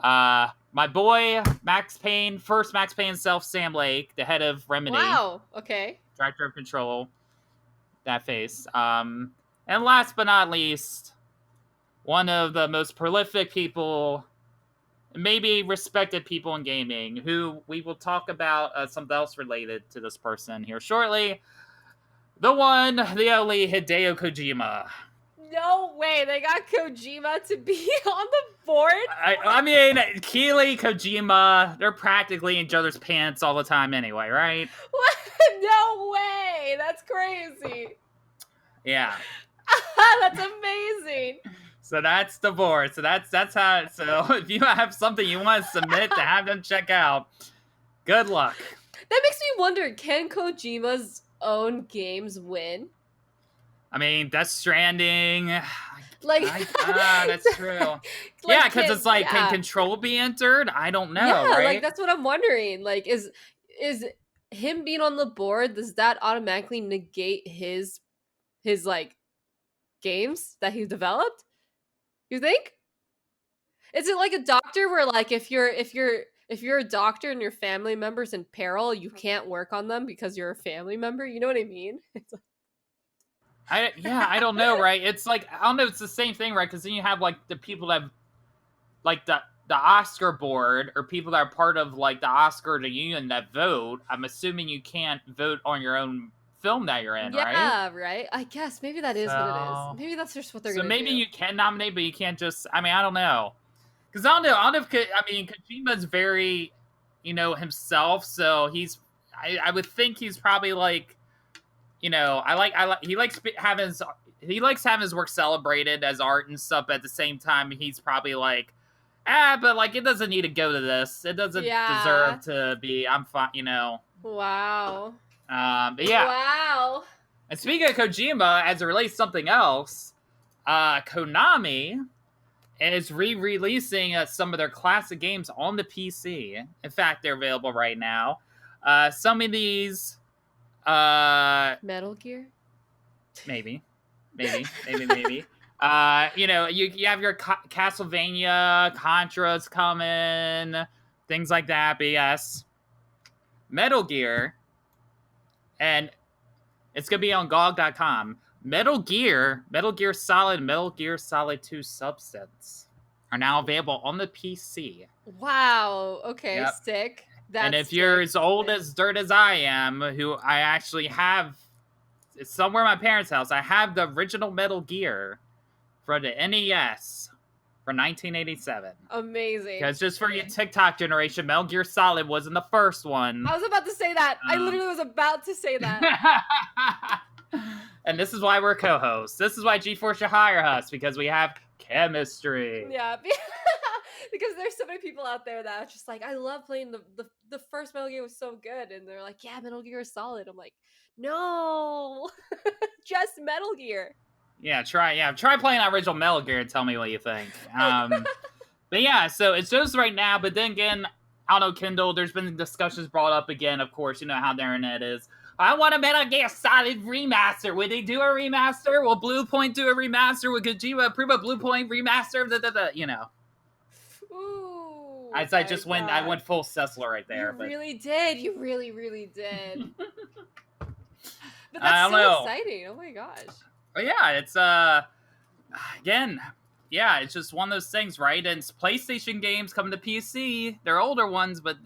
my boy, Max Payne, first Max Payne himself, Sam Lake, the head of Remedy. Wow, okay. Director of Control. That face. And last but not least, one of the most prolific people, maybe respected people in gaming, who we will talk about something else related to this person here shortly. The one, the only Hideo Kojima. No way, they got Kojima to be on the board? I mean, Keighley, Kojima, they're practically in each other's pants all the time anyway, right? What? No way, that's crazy. Yeah. That's amazing. So that's the board. So that's how. So if you have something you want to submit to have them check out, good luck. That makes me wonder: can Kojima's own games win? I mean, Death Stranding. That's true. Yeah, because it's like, can Control be entered? I don't know. Yeah, right? like that's what I'm wondering. Like, is him being on the board, does that automatically negate his like games that he's developed? You think? Is it like a doctor where like if you're a doctor and your family member's in peril, you can't work on them because you're a family member? You know what I mean? I don't know, right? It's like, I don't know, it's the same thing, right? Because then you have like the people that have, like the Oscar board or people that are part of like the Oscar union that vote. I'm assuming you can't vote on your own film that you're in, right? Yeah, right. I guess maybe that is what it is. Maybe that's just what they're going to do. So maybe you can nominate, but you can't just. I mean, I don't know, because I don't know. Kojima's very. himself. So I would think he's probably like, he likes having his work celebrated as art and stuff. But at the same time, he's probably like, but like it doesn't need to go to this. It doesn't deserve to be. I'm fine, Wow. But yeah. Wow. And speaking of Kojima, as it relates to something else, Konami is re-releasing some of their classic games on the PC. In fact, they're available right now. Some of these, Metal Gear. Maybe. You have your Castlevania, Contra's coming, things like that. But yes, Metal Gear, and it's gonna be on GOG.com. Metal Gear Solid, Metal Gear Solid 2 Substance are now available on the PC. Wow. Okay, Yep. sick. And if you're as old as dirt as I am, who I actually have, it's somewhere in my parents' house, I have the original Metal Gear for the NES for 1987. Amazing. Because just for your TikTok generation, Metal Gear Solid wasn't the first one. I was about to say that. I literally was about to say that. And this is why we're co-hosts. This is why G4 should hire us, because we have chemistry. Yeah, because there's so many people out there that are just like, I love playing the first Metal Gear was so good, and they're like, yeah, Metal Gear is solid. I'm like, no, just Metal Gear. Yeah, try playing that original Metal Gear and tell me what you think. But yeah, so it's just right now. But then again, I don't know, Kendall, there's been discussions brought up again. Of course, you know how the internet is. I want a Metal Gear Solid remaster. Would they do a remaster? Will Blue Point do a remaster? Would Kojima approve a Blue Point remaster? Ooh. I went full Sessler right there. You really did. You really, really did. But I that's don't so know. exciting. Oh my gosh. But yeah, it's again, yeah, it's just one of those things, right? And it's PlayStation games coming to PC. They're older ones, but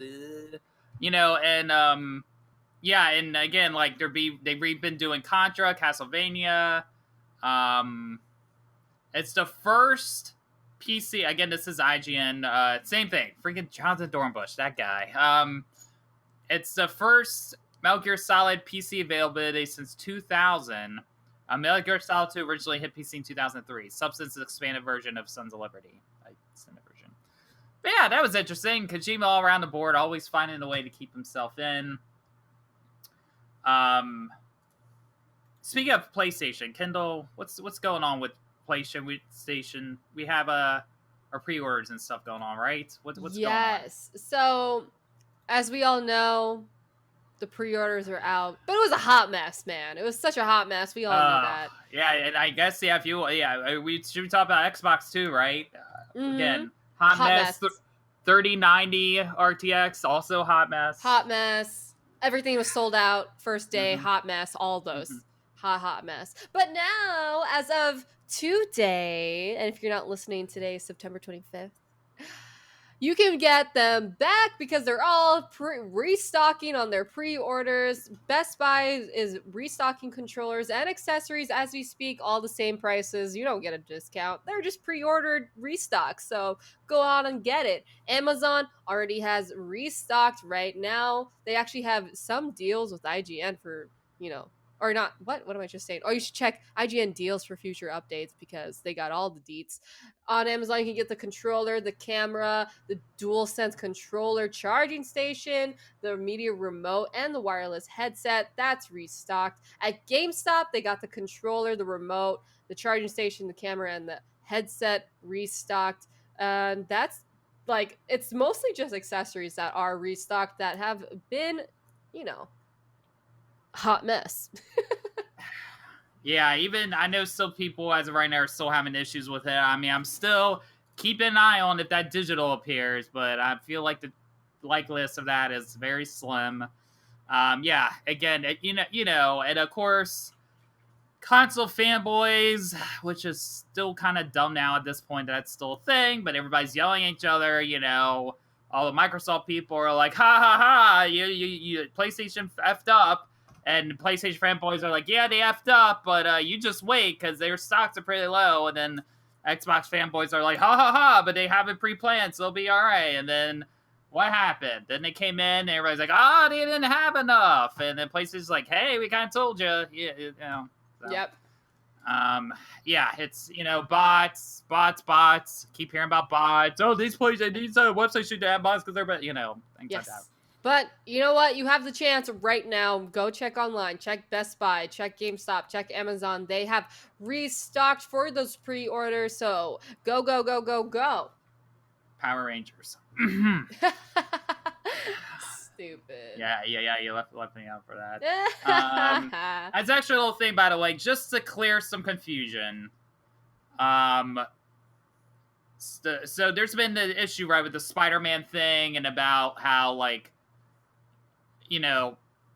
yeah, and again, like they've been doing Contra, Castlevania. It's the first PC. Again, this is IGN. Same thing. Freaking Jonathan Dornbush, that guy. It's the first Metal Gear Solid PC availability since 2000. Metal Gear Solid 2 originally hit PC in 2003. Substance is an expanded version of Sons of Liberty. Extended version. But yeah, that was interesting. Kojima all around the board, always finding a way to keep himself in. Speaking of PlayStation, Kendall, what's going on with PlayStation? We have our pre-orders and stuff going on, right? What's going on? Yes. So, as we all know, the pre-orders are out, but it was a hot mess, man. It was such a hot mess. We all knew that. Yeah, and I guess we should talk about Xbox too, right? Mm-hmm. Again, hot mess. 3090 RTX, also hot mess. Hot mess. Everything was sold out first day. Mm-hmm. Hot mess. All those. Mm-hmm. Hot mess. But now, as of today, and if you're not listening today, September 25th, you can get them back because they're all restocking on their pre-orders. Best Buy is restocking controllers and accessories as we speak, all the same prices. You don't get a discount. They're just pre-ordered restock, so go out and get it. Amazon already has restocked right now. They actually have some deals with IGN for, or not, what am I just saying? Oh, you should check IGN deals for future updates because they got all the deets. On Amazon, you can get the controller, the camera, the DualSense controller, charging station, the media remote, and the wireless headset. That's restocked. At GameStop, they got the controller, the remote, the charging station, the camera, and the headset restocked. That's it's mostly just accessories that are restocked that have been, hot mess. Yeah, even I know some people as of right now are still having issues with it. I mean, I'm still keeping an eye on if that digital appears, but I feel like the likeliness of that is very slim. Yeah, again, and of course, console fanboys, which is still kind of dumb now at this point. That's still a thing, but everybody's yelling at each other. All the Microsoft people are like, "Ha ha ha! You PlayStation effed up." And PlayStation fanboys are like, yeah, they effed up, but you just wait because their stocks are pretty low. And then Xbox fanboys are like, ha ha ha, but they have it pre-planned, so they'll be all right. And then What happened? Then they came in, and everybody's like, "Oh, they didn't have enough." And then PlayStation's like, "Hey, we kind of told you." Yeah, you know. So, Yep. Yeah, it's bots. Keep hearing about bots. Oh, these websites should have bots because they're, things like that. But you know what? You have the chance right now. Go check online. Check Best Buy. Check GameStop. Check Amazon. They have restocked for those pre-orders. So go, go, go, go, go. Power Rangers. Stupid. Yeah. You left me out for that. That's actually a little thing, by the way, just to clear some confusion. So there's been the issue, right, with the Spider-Man thing and about how, like,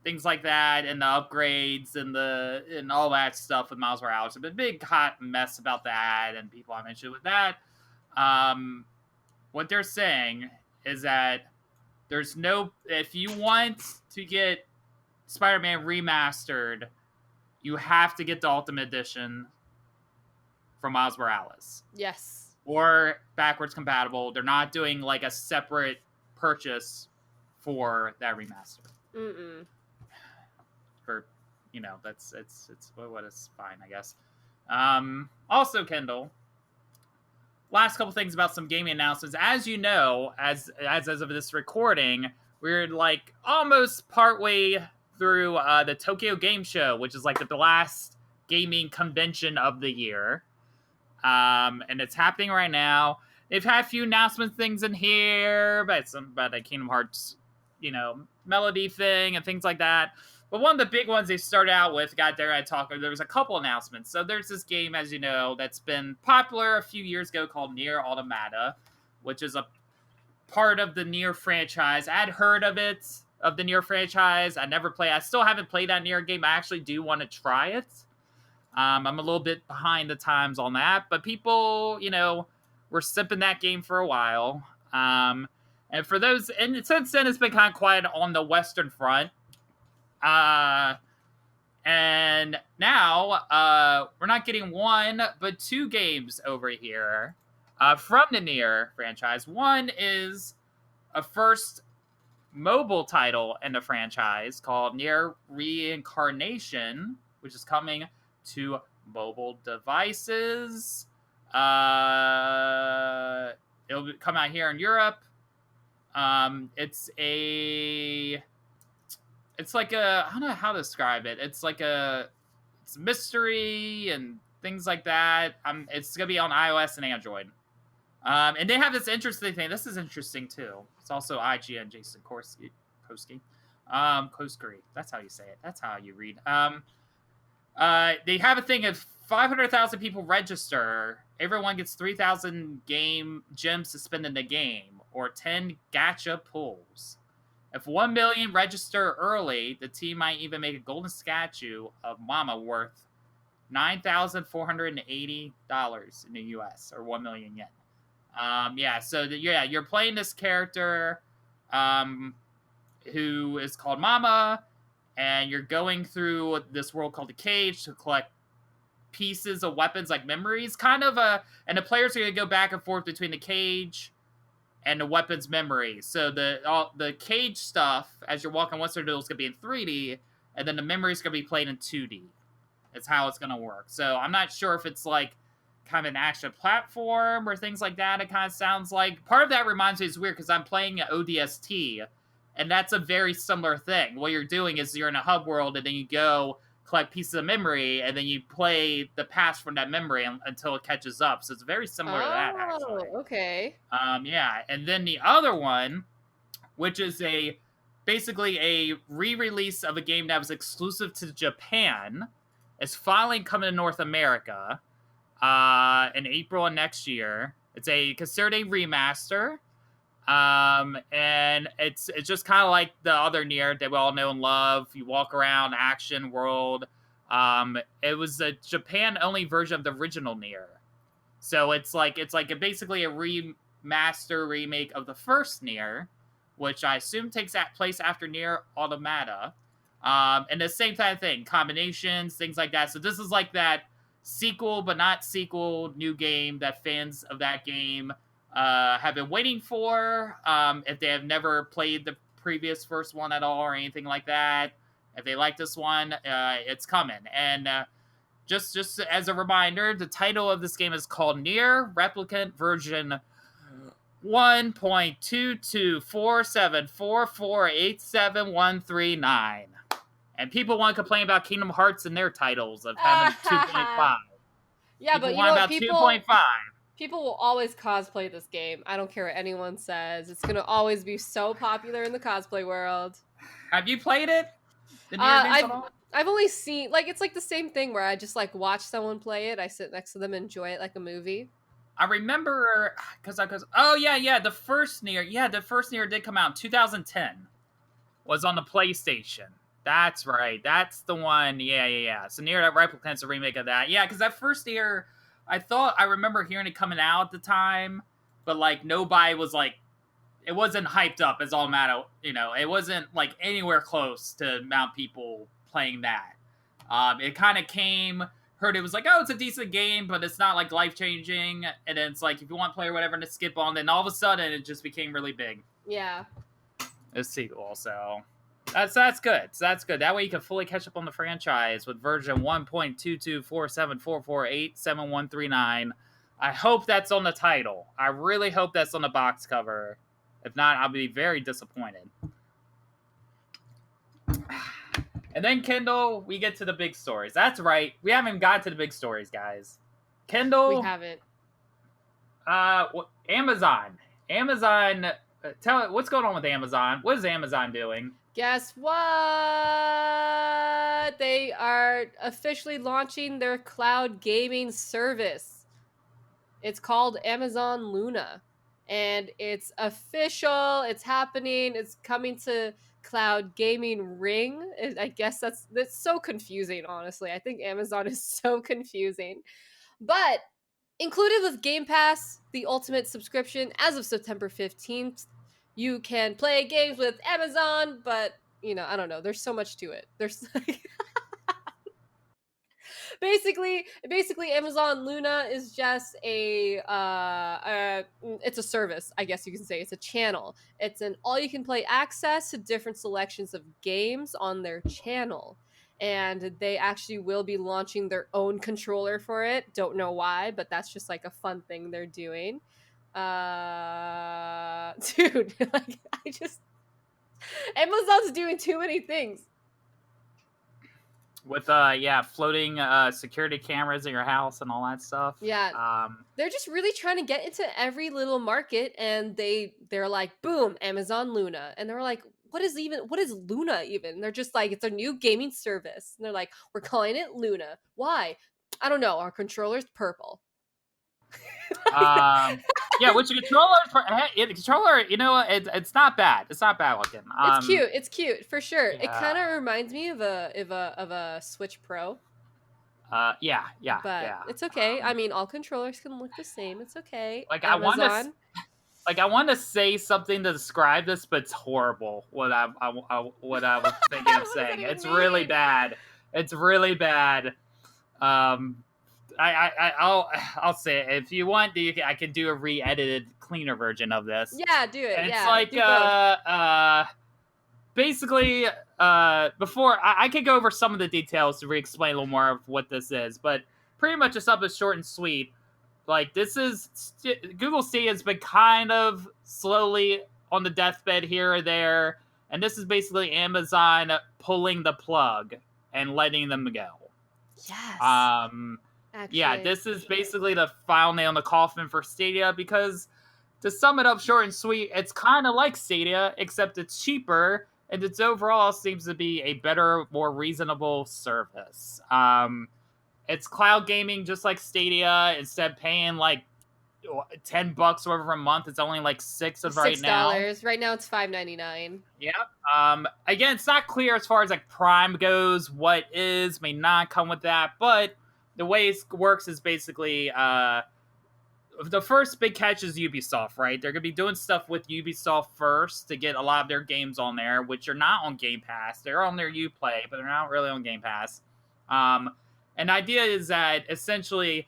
things like that and the upgrades and all that stuff with Miles Morales. There's been a big hot mess about that and people have an issue with that. What they're saying is that if you want to get Spider-Man remastered, you have to get the Ultimate Edition for Miles Morales. Yes. Or backwards compatible. They're not doing like a separate purchase for that remaster. For that's it's what is fine, I guess. Also, Kendall, last couple things about some gaming announcements. As you know, as of this recording, we're like almost partway through the Tokyo Game Show, which is like the last gaming convention of the year. And it's happening right now. They've had a few announcement things in here, about a Kingdom Hearts, melody thing and things like that. But one of the big ones they started out with, there was a couple announcements. So there's this game, as you know, that's been popular a few years ago called Nier Automata, which is a part of the Nier franchise. I'd heard of the Nier franchise. I still haven't played that Nier game. I actually do want to try it. I'm a little bit behind the times on that, but people, were sipping that game for a while. And since then, it's been kind of quiet on the Western front. And now, we're not getting one, but two games over here, from the Nier franchise. One is a first mobile title in the franchise called Nier Reincarnation, which is coming to mobile devices. It'll come out here in Europe. It's like I don't know how to describe it. It's mystery and things like that. It's gonna be on iOS and Android. And they have this interesting thing. This is interesting too. It's also IGN Jason Koski. Koskari. That's how you say it. That's how you read. They have a thing of 500,000 people register. Everyone gets 3,000 game gems to spend in the game, or 10 gacha pulls. If 1 million register early, the team might even make a golden statue of Mama worth $9,480 in the US, or 1 million yen. You're playing this character who is called Mama, and you're going through this world called the Cage to collect pieces of weapons like memories, and the players are going to go back and forth between the Cage and the weapons memories. So the Cage stuff, as you're walking what's going to be in 3D, and then the memories going to be played in 2D. That's how it's going to work. So I'm not sure if it's like kind of an action platform or things like that. It kind of sounds like part of that reminds me, it's weird because I'm playing ODST, and that's a very similar thing. What you're doing is you're in a hub world, and then you go collect pieces of memory, and then you play the past from that memory until it catches up. So it's very similar to that, actually. Okay. And then the other one, which is basically a re-release of a game that was exclusive to Japan, is finally coming to North America in April of next year. It's considered a remaster. And it's just kind of like the other Nier that we all know and love. You walk around, action world. It was a Japan-only version of the original Nier. So it's basically a remaster remake of the first Nier, which I assume takes place after Nier Automata. And the same kind of thing, combinations, things like that. So this is like that sequel, but not sequel, new game that fans of that game have been waiting for. If they have never played the previous first one at all or anything like that, if they like this one, it's coming. And just as a reminder, the title of this game is called Nier Replicant version 1.22474487139. And people want to complain about Kingdom Hearts in their titles of having 2.5. Yeah, people but you want know about what? 2.5. People will always cosplay this game. I don't care what anyone says. It's gonna always be so popular in the cosplay world. Have you played it? The Nier games at all? I've only seen, like, it's like the same thing where I just like watch someone play it. I sit next to them, enjoy it like a movie. I remember the first Nier did come out in 2010. Was on the PlayStation. That's right. That's the one. Yeah. So Nier Replicant's a remake of that. Yeah, because that first Nier, I remember hearing it coming out at the time, but like nobody was like, it wasn't hyped up as all matter. It wasn't like anywhere close to amount of people playing that. It kind of heard it was like, oh, it's a decent game, but it's not like life changing. And then it's like, if you want to play or whatever, to skip on. Then all of a sudden, it just became really big. Yeah. A sequel, so that's good. So that's good. That way you can fully catch up on the franchise with version 1.22474487139. I hope that's on the title. I really hope that's on the box cover. If not, I'll be very disappointed. And then, Kendall, we get to the big stories. That's right. We haven't got to the big stories, guys. Kendall. We haven't. Amazon. Tell it, what's going on with Amazon? What is Amazon doing? Guess what? They are officially launching their cloud gaming service. It's called Amazon Luna. And it's official. It's happening. It's coming to cloud gaming ring. I guess that's so confusing, honestly. I think Amazon is so confusing. But included with Game Pass, the ultimate subscription, as of September 15th, you can play games with Amazon, but, I don't know. There's so much to it. There's Basically, Amazon Luna is just it's a service, I guess you can say. It's a channel. It's an all-you-can-play access to different selections of games on their channel. And they actually will be launching their own controller for it. Don't know why, but that's just like a fun thing they're doing. Dude, like, Amazon's doing too many things. With floating security cameras in your house and all that stuff. Yeah. They're just really trying to get into every little market, and they're like, boom, Amazon Luna. And they're like, what is Luna even? And they're just like, it's a new gaming service. And they're like, we're calling it Luna. Why? I don't know. Our controller's purple. Which the controller, it's not bad. It's not bad looking. It's cute for sure. Yeah. It kind of reminds me of a Switch Pro. But it's okay. I mean, all controllers can look the same. It's okay. Like Amazon. I want to say something to describe this, but it's horrible. What I was thinking of saying. It's really bad. It's really bad. I'll say it. If you want, I can do a re-edited, cleaner version of this. Yeah, do it. And it's like basically before I could go over some of the details to re-explain a little more of what this is, but pretty much it's up as short and sweet. Like, this is Google Stadia has been kind of slowly on the deathbed here or there, and this is basically Amazon pulling the plug and letting them go. Yes. Actually, yeah, this is basically the final nail in the coffin for Stadia, because to sum it up short and sweet, it's kind of like Stadia, except it's cheaper, and its overall seems to be a better, more reasonable service. It's cloud gaming just like Stadia. Instead of paying like $10 or whatever a month, it's only like $6 right now. $6. Right now it's $5.99. Yep. Again, it's not clear as far as like Prime goes, what may not come with that, but the way it works is basically the first big catch is Ubisoft, right? They're going to be doing stuff with Ubisoft first to get a lot of their games on there, which are not on Game Pass. They're on their Uplay, but they're not really on Game Pass. And the idea is that essentially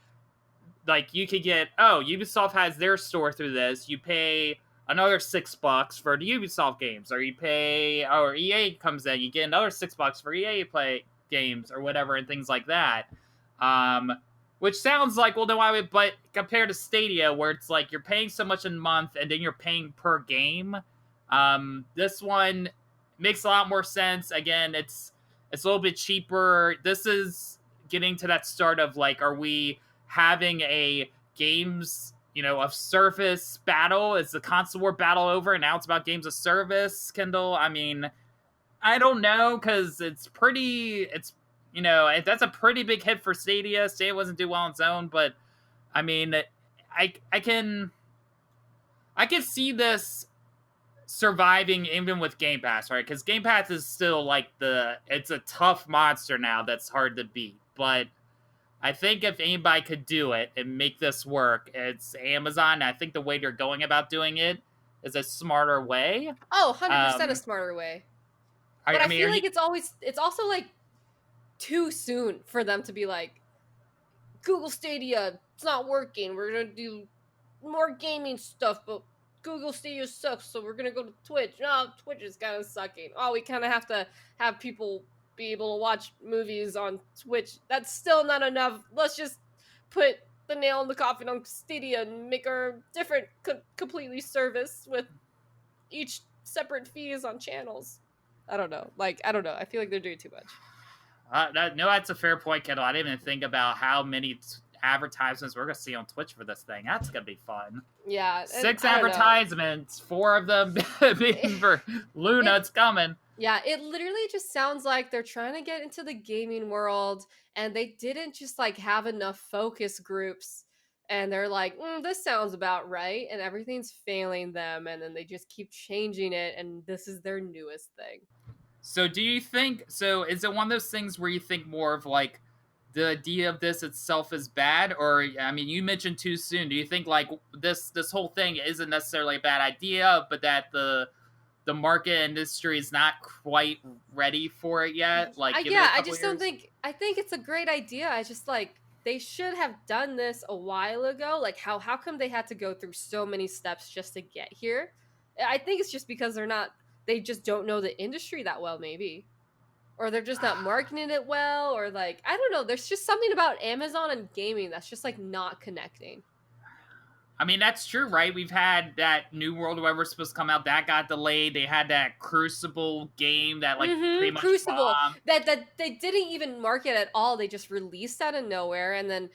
like you could get, oh, Ubisoft has their store through this. You pay another $6 for the Ubisoft games, or you pay, or EA comes in, you get another $6 for EA play games or whatever, and things like that. Which sounds like, well, then why would, but compared to Stadia, where it's like you're paying so much a month and then you're paying per game, this one makes a lot more sense. Again, it's a little bit cheaper. This is getting to that start of like, are we having a games, of service battle? Is the console war battle over and now it's about games of service, Kendall? I mean, I don't know, because that's a pretty big hit for Stadia. Stadia wasn't do well on its own, but I mean, I can see this surviving even with Game Pass, right? Because Game Pass is still like it's a tough monster now that's hard to beat. But I think if anybody could do it and make this work, it's Amazon. I think the way they're going about doing it is a smarter way. Oh, 100% a smarter way. But I feel like it's also like too soon for them to be like, Google Stadia, it's not working. We're going to do more gaming stuff, but Google Stadia sucks, so we're going to go to Twitch. No, Twitch is kind of sucking. Oh, we kind of have to have people be able to watch movies on Twitch. That's still not enough. Let's just put the nail in the coffin on Stadia and make our different completely service with each separate fees on channels. I don't know. I feel like they're doing too much. That's a fair point, Kendall. I didn't even think about how many advertisements we're going to see on Twitch for this thing. That's going to be fun. Yeah. 6 advertisements, 4 of them being for Luna. It's coming. Yeah, it literally just sounds like they're trying to get into the gaming world, and they didn't just have enough focus groups, and they're like, this sounds about right, and everything's failing them, and then they just keep changing it, and this is their newest thing. So do you think, is it one of those things where you think more of the idea of this itself is bad? Or, I mean, you mentioned too soon. Do you think this whole thing isn't necessarily a bad idea, but that the market industry is not quite ready for it yet? I think it's a great idea. I just they should have done this a while ago. How come they had to go through so many steps just to get here? I think it's just because they just don't know the industry that well, maybe. Or they're just not marketing it well, or I don't know. There's just something about Amazon and gaming that's just not connecting. I mean, that's true, right? We've had that New World, whatever was supposed to come out, that got delayed. They had that Crucible game that pretty much Crucible bombed. that they didn't even market at all. They just released out of nowhere, and then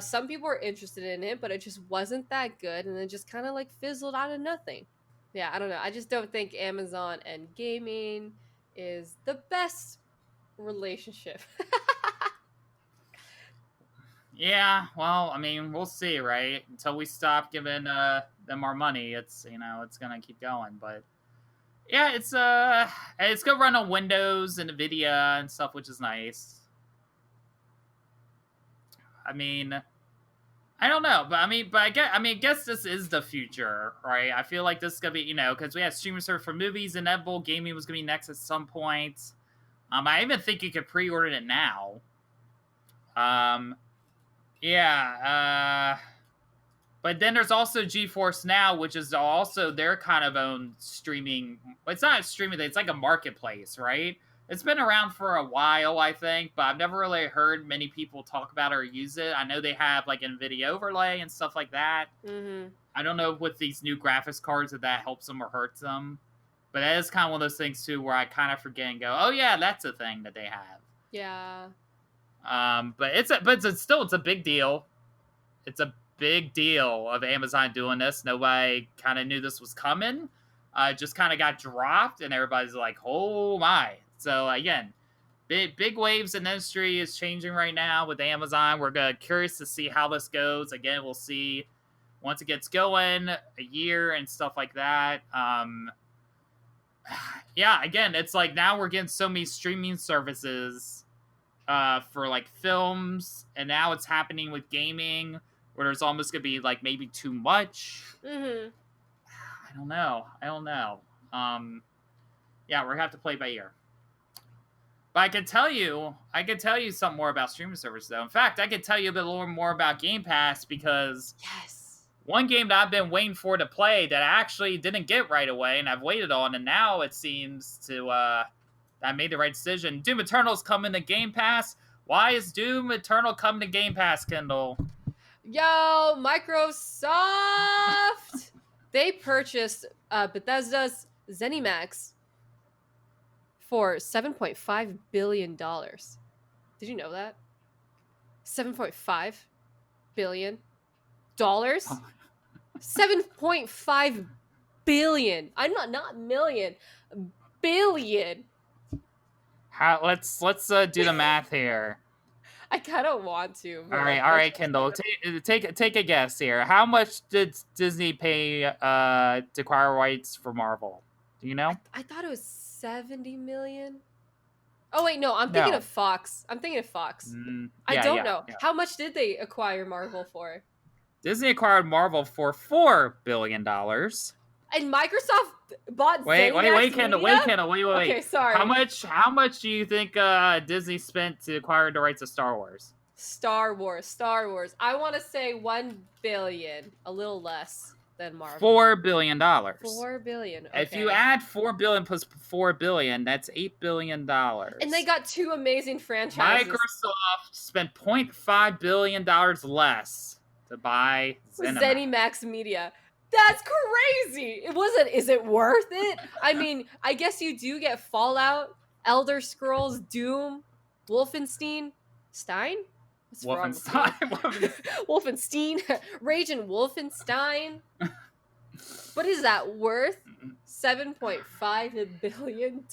some people were interested in it, but it just wasn't that good, and then just kind of fizzled out of nothing. Yeah, I don't know. I just don't think Amazon and gaming is the best relationship. Yeah, well, I mean, we'll see, right? Until we stop giving them our money, it's it's gonna keep going. But yeah, it's gonna run on Windows and NVIDIA and stuff, which is nice. I mean, I don't know, but I guess this is the future, right? I feel like this is gonna be, because we had streaming service for movies, and inevitable gaming was gonna be next at some point. I even think you could pre-order it now. Yeah, but then there's also GeForce Now, which is also their kind of own streaming. It's not a streaming thing; it's like a marketplace, right? It's been around for a while, I think, but I've never really heard many people talk about it or use it. I know they have NVIDIA overlay and stuff like that. Mm-hmm. I don't know with these new graphics cards if that helps them or hurts them, but that is kind of one of those things too where I kind of forget and go, "Oh yeah, that's a thing that they have." Yeah. But it's a big deal. It's a big deal of Amazon doing this. Nobody kind of knew this was coming. It just kind of got dropped, and everybody's like, "Oh my!" So again, big waves in the industry is changing right now with Amazon. We're curious to see how this goes. Again, we'll see once it gets going, a year and stuff like that. Yeah, again, it's now we're getting so many streaming services for films, and now it's happening with gaming where there's almost gonna be maybe too much. Mm-hmm. I don't know. Yeah, we're gonna have to play by ear. But I can tell you something more about streaming service though. In fact, I could tell you a little more about Game Pass because Yes. one game that I've been waiting for to play that I actually didn't get right away and I've waited on, and now it seems to I made the right decision. Doom Eternal's coming to Game Pass. Why is Doom Eternal coming to Game Pass, Kendall? Yo, Microsoft! They purchased Bethesda's Zenimax for $7.5 billion. Did you know that? $7.5 billion? $7.5 billion. I'm not million. Billion. Let's do the math here. I kind of want to. All right, Kendall. Take a guess here. How much did Disney pay to acquire rights for Marvel? Do you know? I thought it was 70 million. Oh wait, no, I'm thinking of Fox. I don't know. Yeah. How much did they acquire Marvel for? Disney acquired Marvel for $4 billion. And Microsoft bought Wait, Kendall. Okay, sorry. How much do you think Disney spent to acquire the rights to Star Wars? Star Wars. I want to say 1 billion, a little less than Marvel. $4 billion. $4 billion. Okay. If you add $4 billion plus $4 billion, that's $8 billion. And they got 2 amazing franchises. Microsoft spent $0.5 billion less to buy Zenimax Media. That's crazy. Is it worth it? I mean, I guess you do get Fallout, Elder Scrolls, Doom, Wolfenstein, Wolfenstein, Rage and Wolfenstein. What is that worth? $7.5 billion?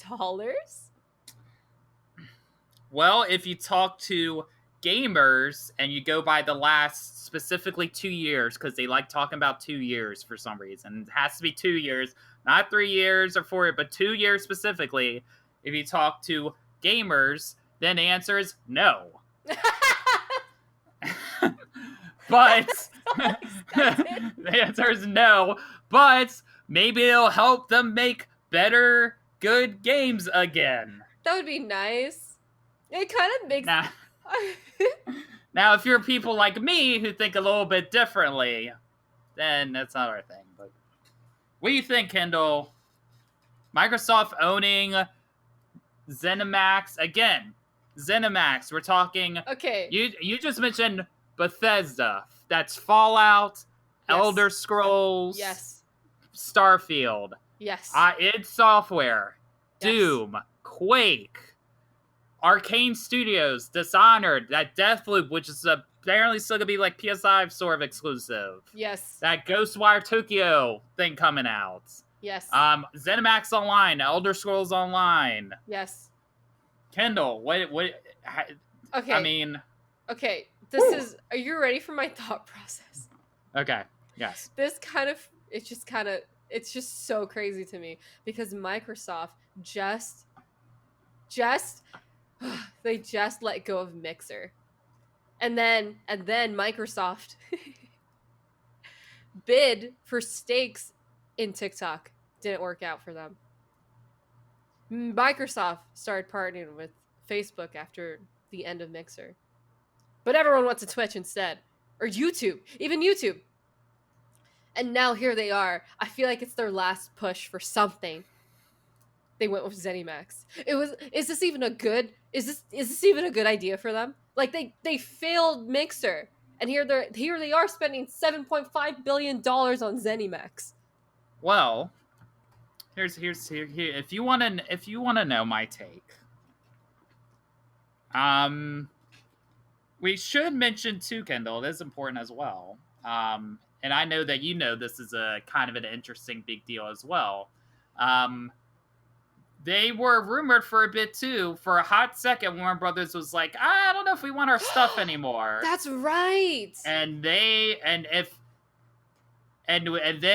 Well, if you talk to gamers and you go by the last specifically 2 years, because they like talking about 2 years for some reason. It has to be 2 years, not 3 years or 4 years, but 2 years specifically. If you talk to gamers, then the answer is no. But the answer is no. But maybe it'll help them make better, good games again. That would be nice. It kind of makes. Now, if you're people like me who think a little bit differently, then that's not our thing. But what do you think, Kendall? Microsoft owning ZeniMax again? ZeniMax. We're talking. Okay. You just mentioned Bethesda. That's Fallout, yes. Elder Scrolls, yes, Starfield, yes, id Software, yes. Doom, Quake, Arcane Studios, Dishonored, that Deathloop, which is apparently still gonna be like PS5 sort of exclusive. Yes. That Ghostwire Tokyo thing coming out. Yes. ZeniMax Online, Elder Scrolls Online. Yes. Kendall, what? Okay. I mean. Okay. This is. Are you ready for my thought process? Okay. Yes. It's just so crazy to me because Microsoft they just let go of Mixer. And then Microsoft bid for stakes in TikTok. Didn't work out for them. Microsoft started partnering with Facebook after the end of Mixer. But everyone went to Twitch instead. Or YouTube. Even YouTube. And now here they are. I feel like it's their last push for something. They went with ZeniMax. Is this even a good idea for them? Like they failed Mixer. And here they are spending $7.5 billion on ZeniMax. Well, here if you want to know my take. We should mention too, Kendall, it is important as well. And I know that this is a kind of an interesting big deal as well. They were rumored for a bit too. For a hot second, Warner Brothers was like, I don't know if we want our stuff anymore. That's right. And then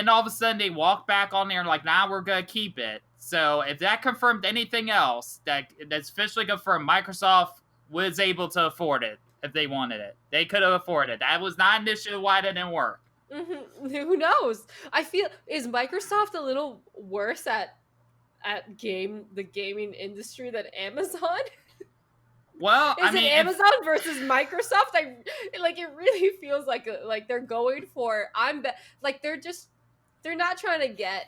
all of a sudden they walk back on there and like, nah, we're gonna keep it. So if that confirmed anything else, that's officially confirmed, Microsoft was able to afford it if they wanted it. They could have afforded it. That was not an issue why it didn't work. Mm-hmm. Who knows? I feel, is Microsoft a little worse at the gaming industry than Amazon? Well, Is it Amazon versus Microsoft? It really feels like they're going for they're not trying to get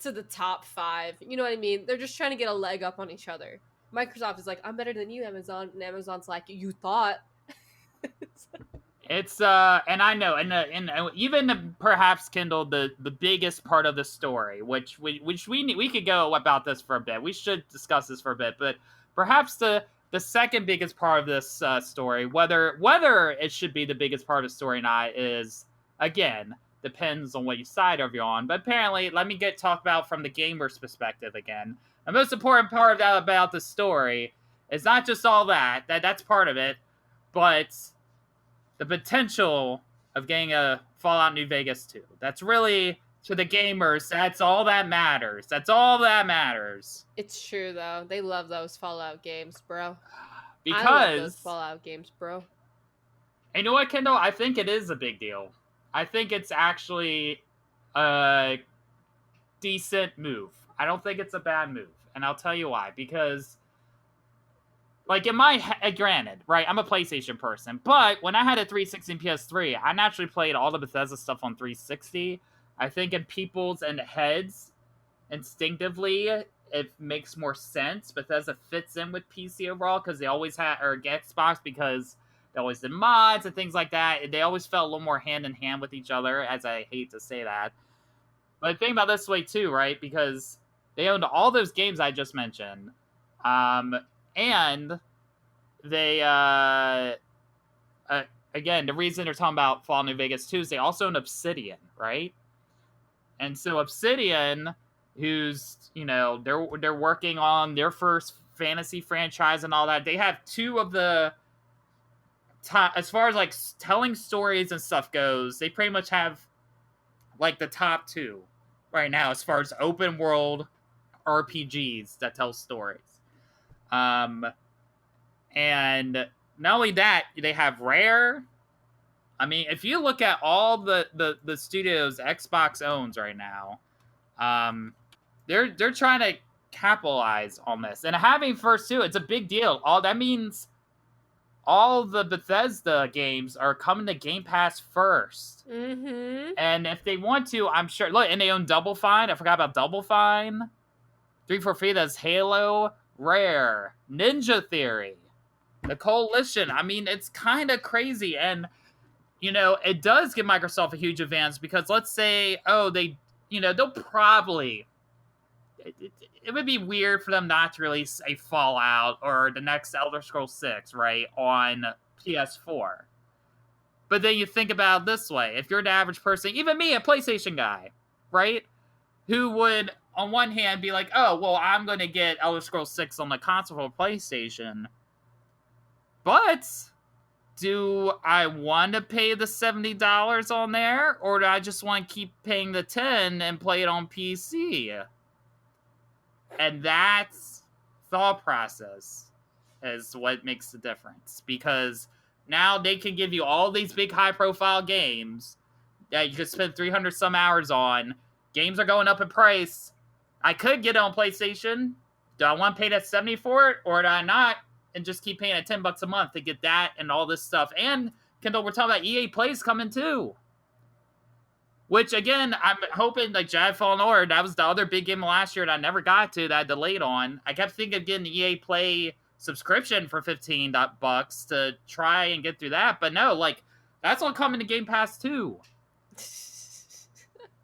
to the top 5. You know what I mean? They're just trying to get a leg up on each other. Microsoft is like, I'm better than you, Amazon, and Amazon's like, you thought. It's and I know, and even perhaps Kendall, the biggest part of the story, which we could go about this for a bit. We should discuss this for a bit, but perhaps the second biggest part of this story, whether it should be the biggest part of the story or not, is again depends on what side of you're on. But apparently, let me talk about from the gamer's perspective again. The most important part of that about the story is not just all that's part of it, but the potential of getting a Fallout New Vegas 2. That's really, to the gamers, that's all that matters. That's all that matters. It's true, though. They love those Fallout games, bro. Because... I love those Fallout games, bro. And you know what, Kendall? I think it is a big deal. I think it's actually a decent move. I don't think it's a bad move. And I'll tell you why. Because... like, in my head, granted, right, I'm a PlayStation person, but when I had a 360 and PS3, I naturally played all the Bethesda stuff on 360. I think in people's and heads, instinctively, it makes more sense. Bethesda fits in with PC overall, because they always had, or Xbox, because they always did mods and things like that. They always felt a little more hand-in-hand with each other, as I hate to say that. But think about it this way, too, right, because they owned all those games I just mentioned. And they, again, the reason they're talking about Fallout New Vegas 2 is they also own Obsidian, right? And so Obsidian, who's, they're working on their first fantasy franchise and all that, they have 2 of the top, as far as, like, telling stories and stuff goes, they pretty much have, like, the top 2 right now as far as open world RPGs that tell stories. And not only that, they have Rare. I mean, if you look at all the studios Xbox owns right now, they're trying to capitalize on this. And having first 2, it's a big deal. All that means all the Bethesda games are coming to Game Pass first. Mm-hmm. And if they want to, I'm sure. Look, and they own Double Fine. I forgot about Double Fine. 343, that's Halo, Rare, Ninja Theory, the Coalition. I mean, it's kind of crazy. And, it does give Microsoft a huge advantage because let's say, they'll probably... It would be weird for them not to release a Fallout or the next Elder Scrolls 6, right, on PS4. But then you think about it this way. If you're the average person, even me, a PlayStation guy, right, who would... on one hand, be like, oh, well, I'm going to get Elder Scrolls 6 on the console for PlayStation. But do I want to pay the $70 on there? Or do I just want to keep paying the $10 and play it on PC? And that's thought process is what makes the difference. Because now they can give you all these big high-profile games that you could spend 300 some hours on. Games are going up in price. I could get it on PlayStation. Do I want to pay that $70 for it, or do I not, and just keep paying at $10 a month to get that and all this stuff? And Kendall, we're talking about EA Play's coming too. Which again, I'm hoping like Jedi Fallen Order. That was the other big game last year that I never got to, that I delayed on. I kept thinking of getting the EA Play subscription for $15 to try and get through that, but no, like that's all coming to Game Pass too.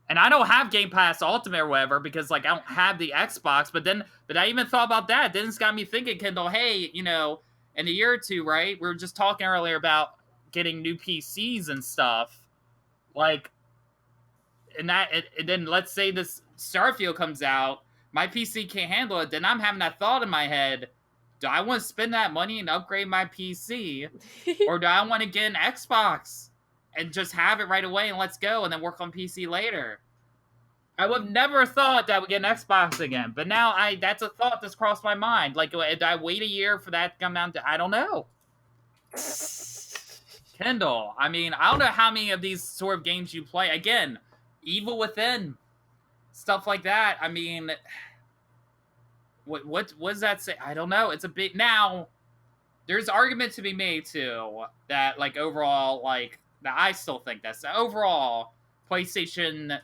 And I don't have Game Pass Ultimate or whatever because, like, I don't have the Xbox. But I even thought about that. Then it's got me thinking, Kendall, hey, in a year or two, right? We were just talking earlier about getting new PCs and stuff. Like, and then let's say this Starfield comes out. My PC can't handle it. Then I'm having that thought in my head. Do I want to spend that money and upgrade my PC? Or do I want to get an Xbox and just have it right away and let's go and then work on PC later? I would have never thought that I would get an Xbox again. But now that's a thought that's crossed my mind. Like, did I wait a year for that to come down to... I don't know. Kendall, I mean, I don't know how many of these sort of games you play. Again, Evil Within. Stuff like that. I mean... What does that say? I don't know. It's a big... Now, there's argument to be made too that like overall like that I still think that's overall PlayStation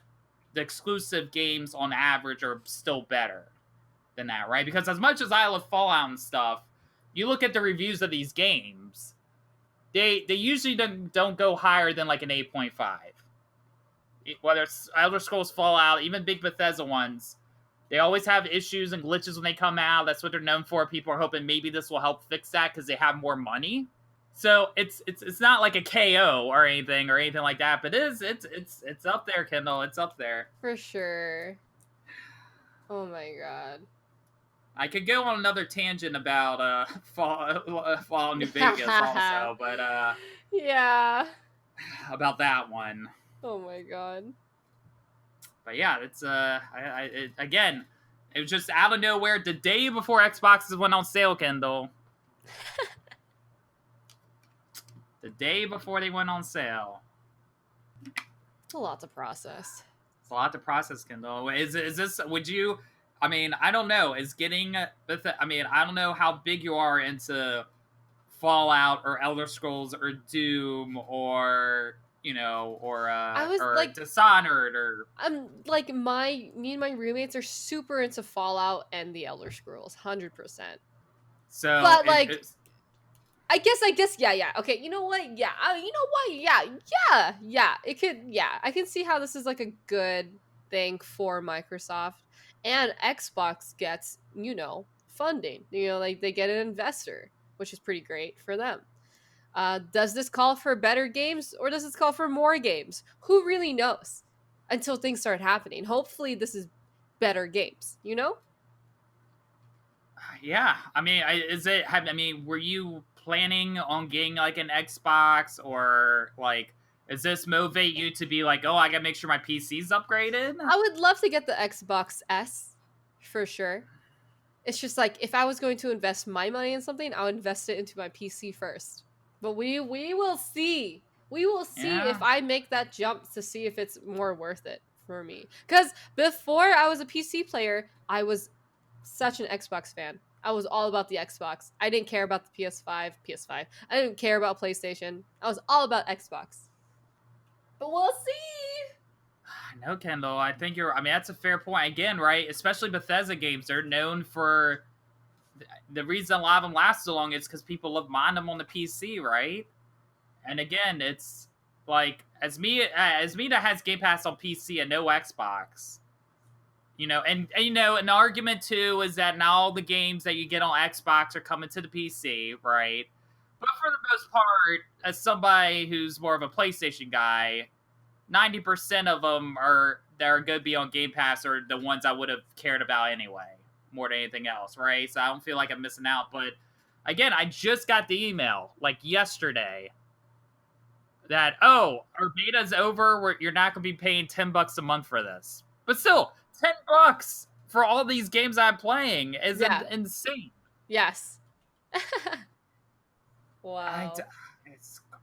the exclusive games on average are still better than that, right? Because as much as I love Fallout and stuff, you look at the reviews of these games, they usually don't go higher than like an 8.5. Whether it's Elder Scrolls Fallout, even big Bethesda ones, they always have issues and glitches when they come out. That's what they're known for. People are hoping maybe this will help fix that because they have more money. So it's not like a KO or anything like that, but it's up there, Kendall. It's up there. For sure. Oh my god. I could go on another tangent about Fallout New Vegas also, but yeah. About that one. Oh my god. But yeah, it's again, it was just out of nowhere the day before Xboxes went on sale, Kendall. The day before they went on sale. It's a lot to process. It's a lot to process, Kendall. Is this? Would you? I mean, I don't know. I don't know how big you are into Fallout or Elder Scrolls or Doom or Dishonored or. Like me and my roommates are super into Fallout and the Elder Scrolls, 100%. So, but like. I guess, yeah. Okay, you know what? Yeah, yeah. It could, yeah. I can see how this is like a good thing for Microsoft, and Xbox gets, funding. Like they get an investor, which is pretty great for them. Does this call for better games or does this call for more games? Who really knows? Until things start happening. Hopefully, this is better games. Yeah, I mean, were you planning on getting like an Xbox, or like does this motivate you to be like, oh, I gotta make sure my PC's upgraded? I would love to get the Xbox S for sure. It's just like if I was going to invest my money in something, I would invest it into my PC first. But we will see. We will see if I make that jump to see if it's more worth it for me. Because before I was a PC player, I was such an Xbox fan. I was all about the Xbox. I didn't care about the PS5. I didn't care about PlayStation. I was all about Xbox. But we'll see. No, Kendall. I think that's a fair point. Again, right? Especially Bethesda games. They're known for... The reason a lot of them last so long is because people love modding them on the PC, right? And again, it's like, as me that has Game Pass on PC and no Xbox... and an argument too is that not all the games that you get on Xbox are coming to the PC, right? But for the most part, as somebody who's more of a PlayStation guy, 90% of them that are going to be on Game Pass are the ones I would have cared about anyway, more than anything else, right? So I don't feel like I'm missing out. But again, I just got the email like yesterday that, oh, our beta's over. You're not going to be paying $10 a month for this. But still, $10 for all these games I'm playing is insane. Yes. Wow.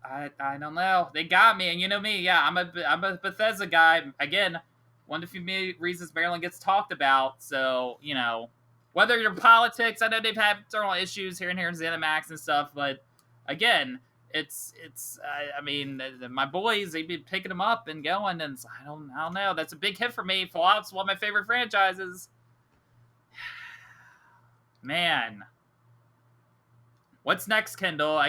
I don't know. They got me, and you know me. Yeah, I'm a Bethesda guy. Again, one of the few reasons Maryland gets talked about. So whether you're politics, I know they've had internal issues here and here in Zenimax and stuff, but again, it's my boys, they've been picking them up and going, and I don't know. That's a big hit for me. Fallout's one of my favorite franchises. Man, what's next, Kendall?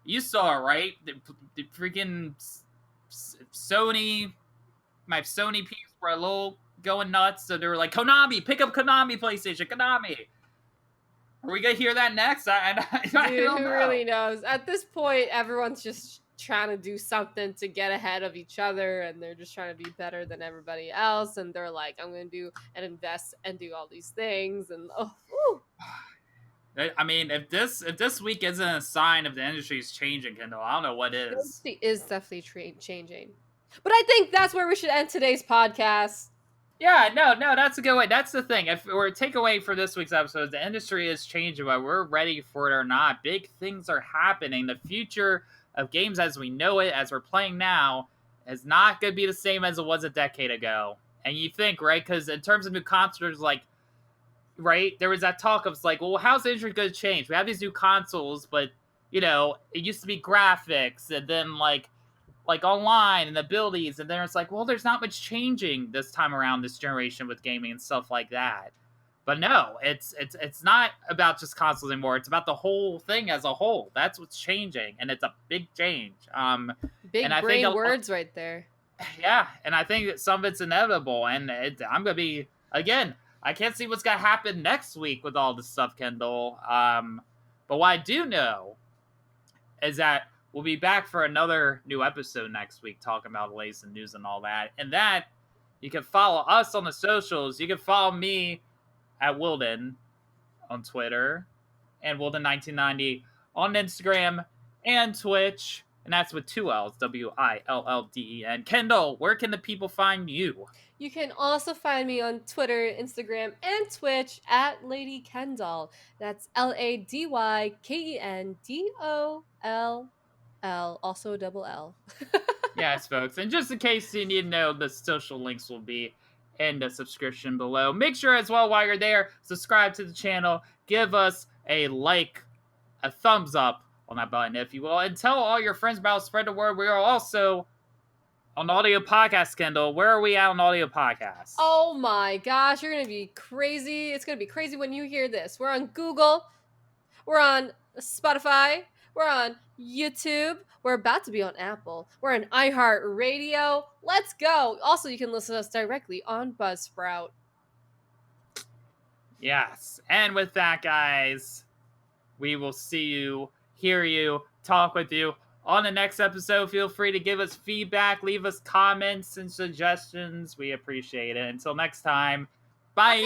You saw, right? The freaking Sony, my Sony people were a little going nuts, so they were like, Konami, pick up Konami PlayStation, Konami. Are we gonna hear that next? I Dude, don't know. Who really knows? At this point, everyone's just trying to do something to get ahead of each other, and they're just trying to be better than everybody else, and they're like, I'm gonna do and invest and do all these things, and I mean, if this week isn't a sign of the industry's changing, Kendall, I don't know what is. The industry is definitely changing. But I think that's where we should end today's podcast. Yeah, no, that's a good way. That's the thing. If we're takeaway for this week's episode, the industry is changing, whether we're ready for it or not. Big things are happening. The future of games as we know it, as we're playing now, is not going to be the same as it was a decade ago. And you think, right? Because in terms of new consoles, like right? There was that talk of like, well, how's the industry going to change? We have these new consoles, but it used to be graphics, and then like online and abilities, and then it's like, well, there's not much changing this time around this generation with gaming and stuff like that. But no, it's not about just consoles anymore. It's about the whole thing as a whole. That's what's changing, and it's a big change. Big and I brain think words right there. Yeah, and I think that some of it's inevitable, and I'm gonna be again. I can't see what's gonna happen next week with all this stuff, Kendall. But what I do know is that we'll be back for another new episode next week, talking about the latest news and all that. And that you can follow us on the socials. You can follow me at Willden on Twitter and Willden1990 on Instagram and Twitch. And that's with 2 L's, Willden. Kendall, where can the people find you? You can also find me on Twitter, Instagram, and Twitch at Lady Kendall. That's LadyKendol, also double L. Yes, folks. And just in case you need to know, the social links will be in the subscription below. Make sure as well, while you're there, subscribe to the channel. Give us a like, a thumbs up on that button, if you will. And tell all your friends about it. Spread the word. We are also on audio podcast, Kendall. Where are we at on audio podcast? Oh my gosh, you're going to be crazy. It's going to be crazy when you hear this. We're on Google. We're on Spotify. We're on YouTube. We're about to be on Apple. We're on iHeartRadio. Let's go. Also, you can listen to us directly on Buzzsprout. Yes. And with that, guys, we will see you, hear you, talk with you on the next episode. Feel free to give us feedback, leave us comments and suggestions. We appreciate it. Until next time, bye.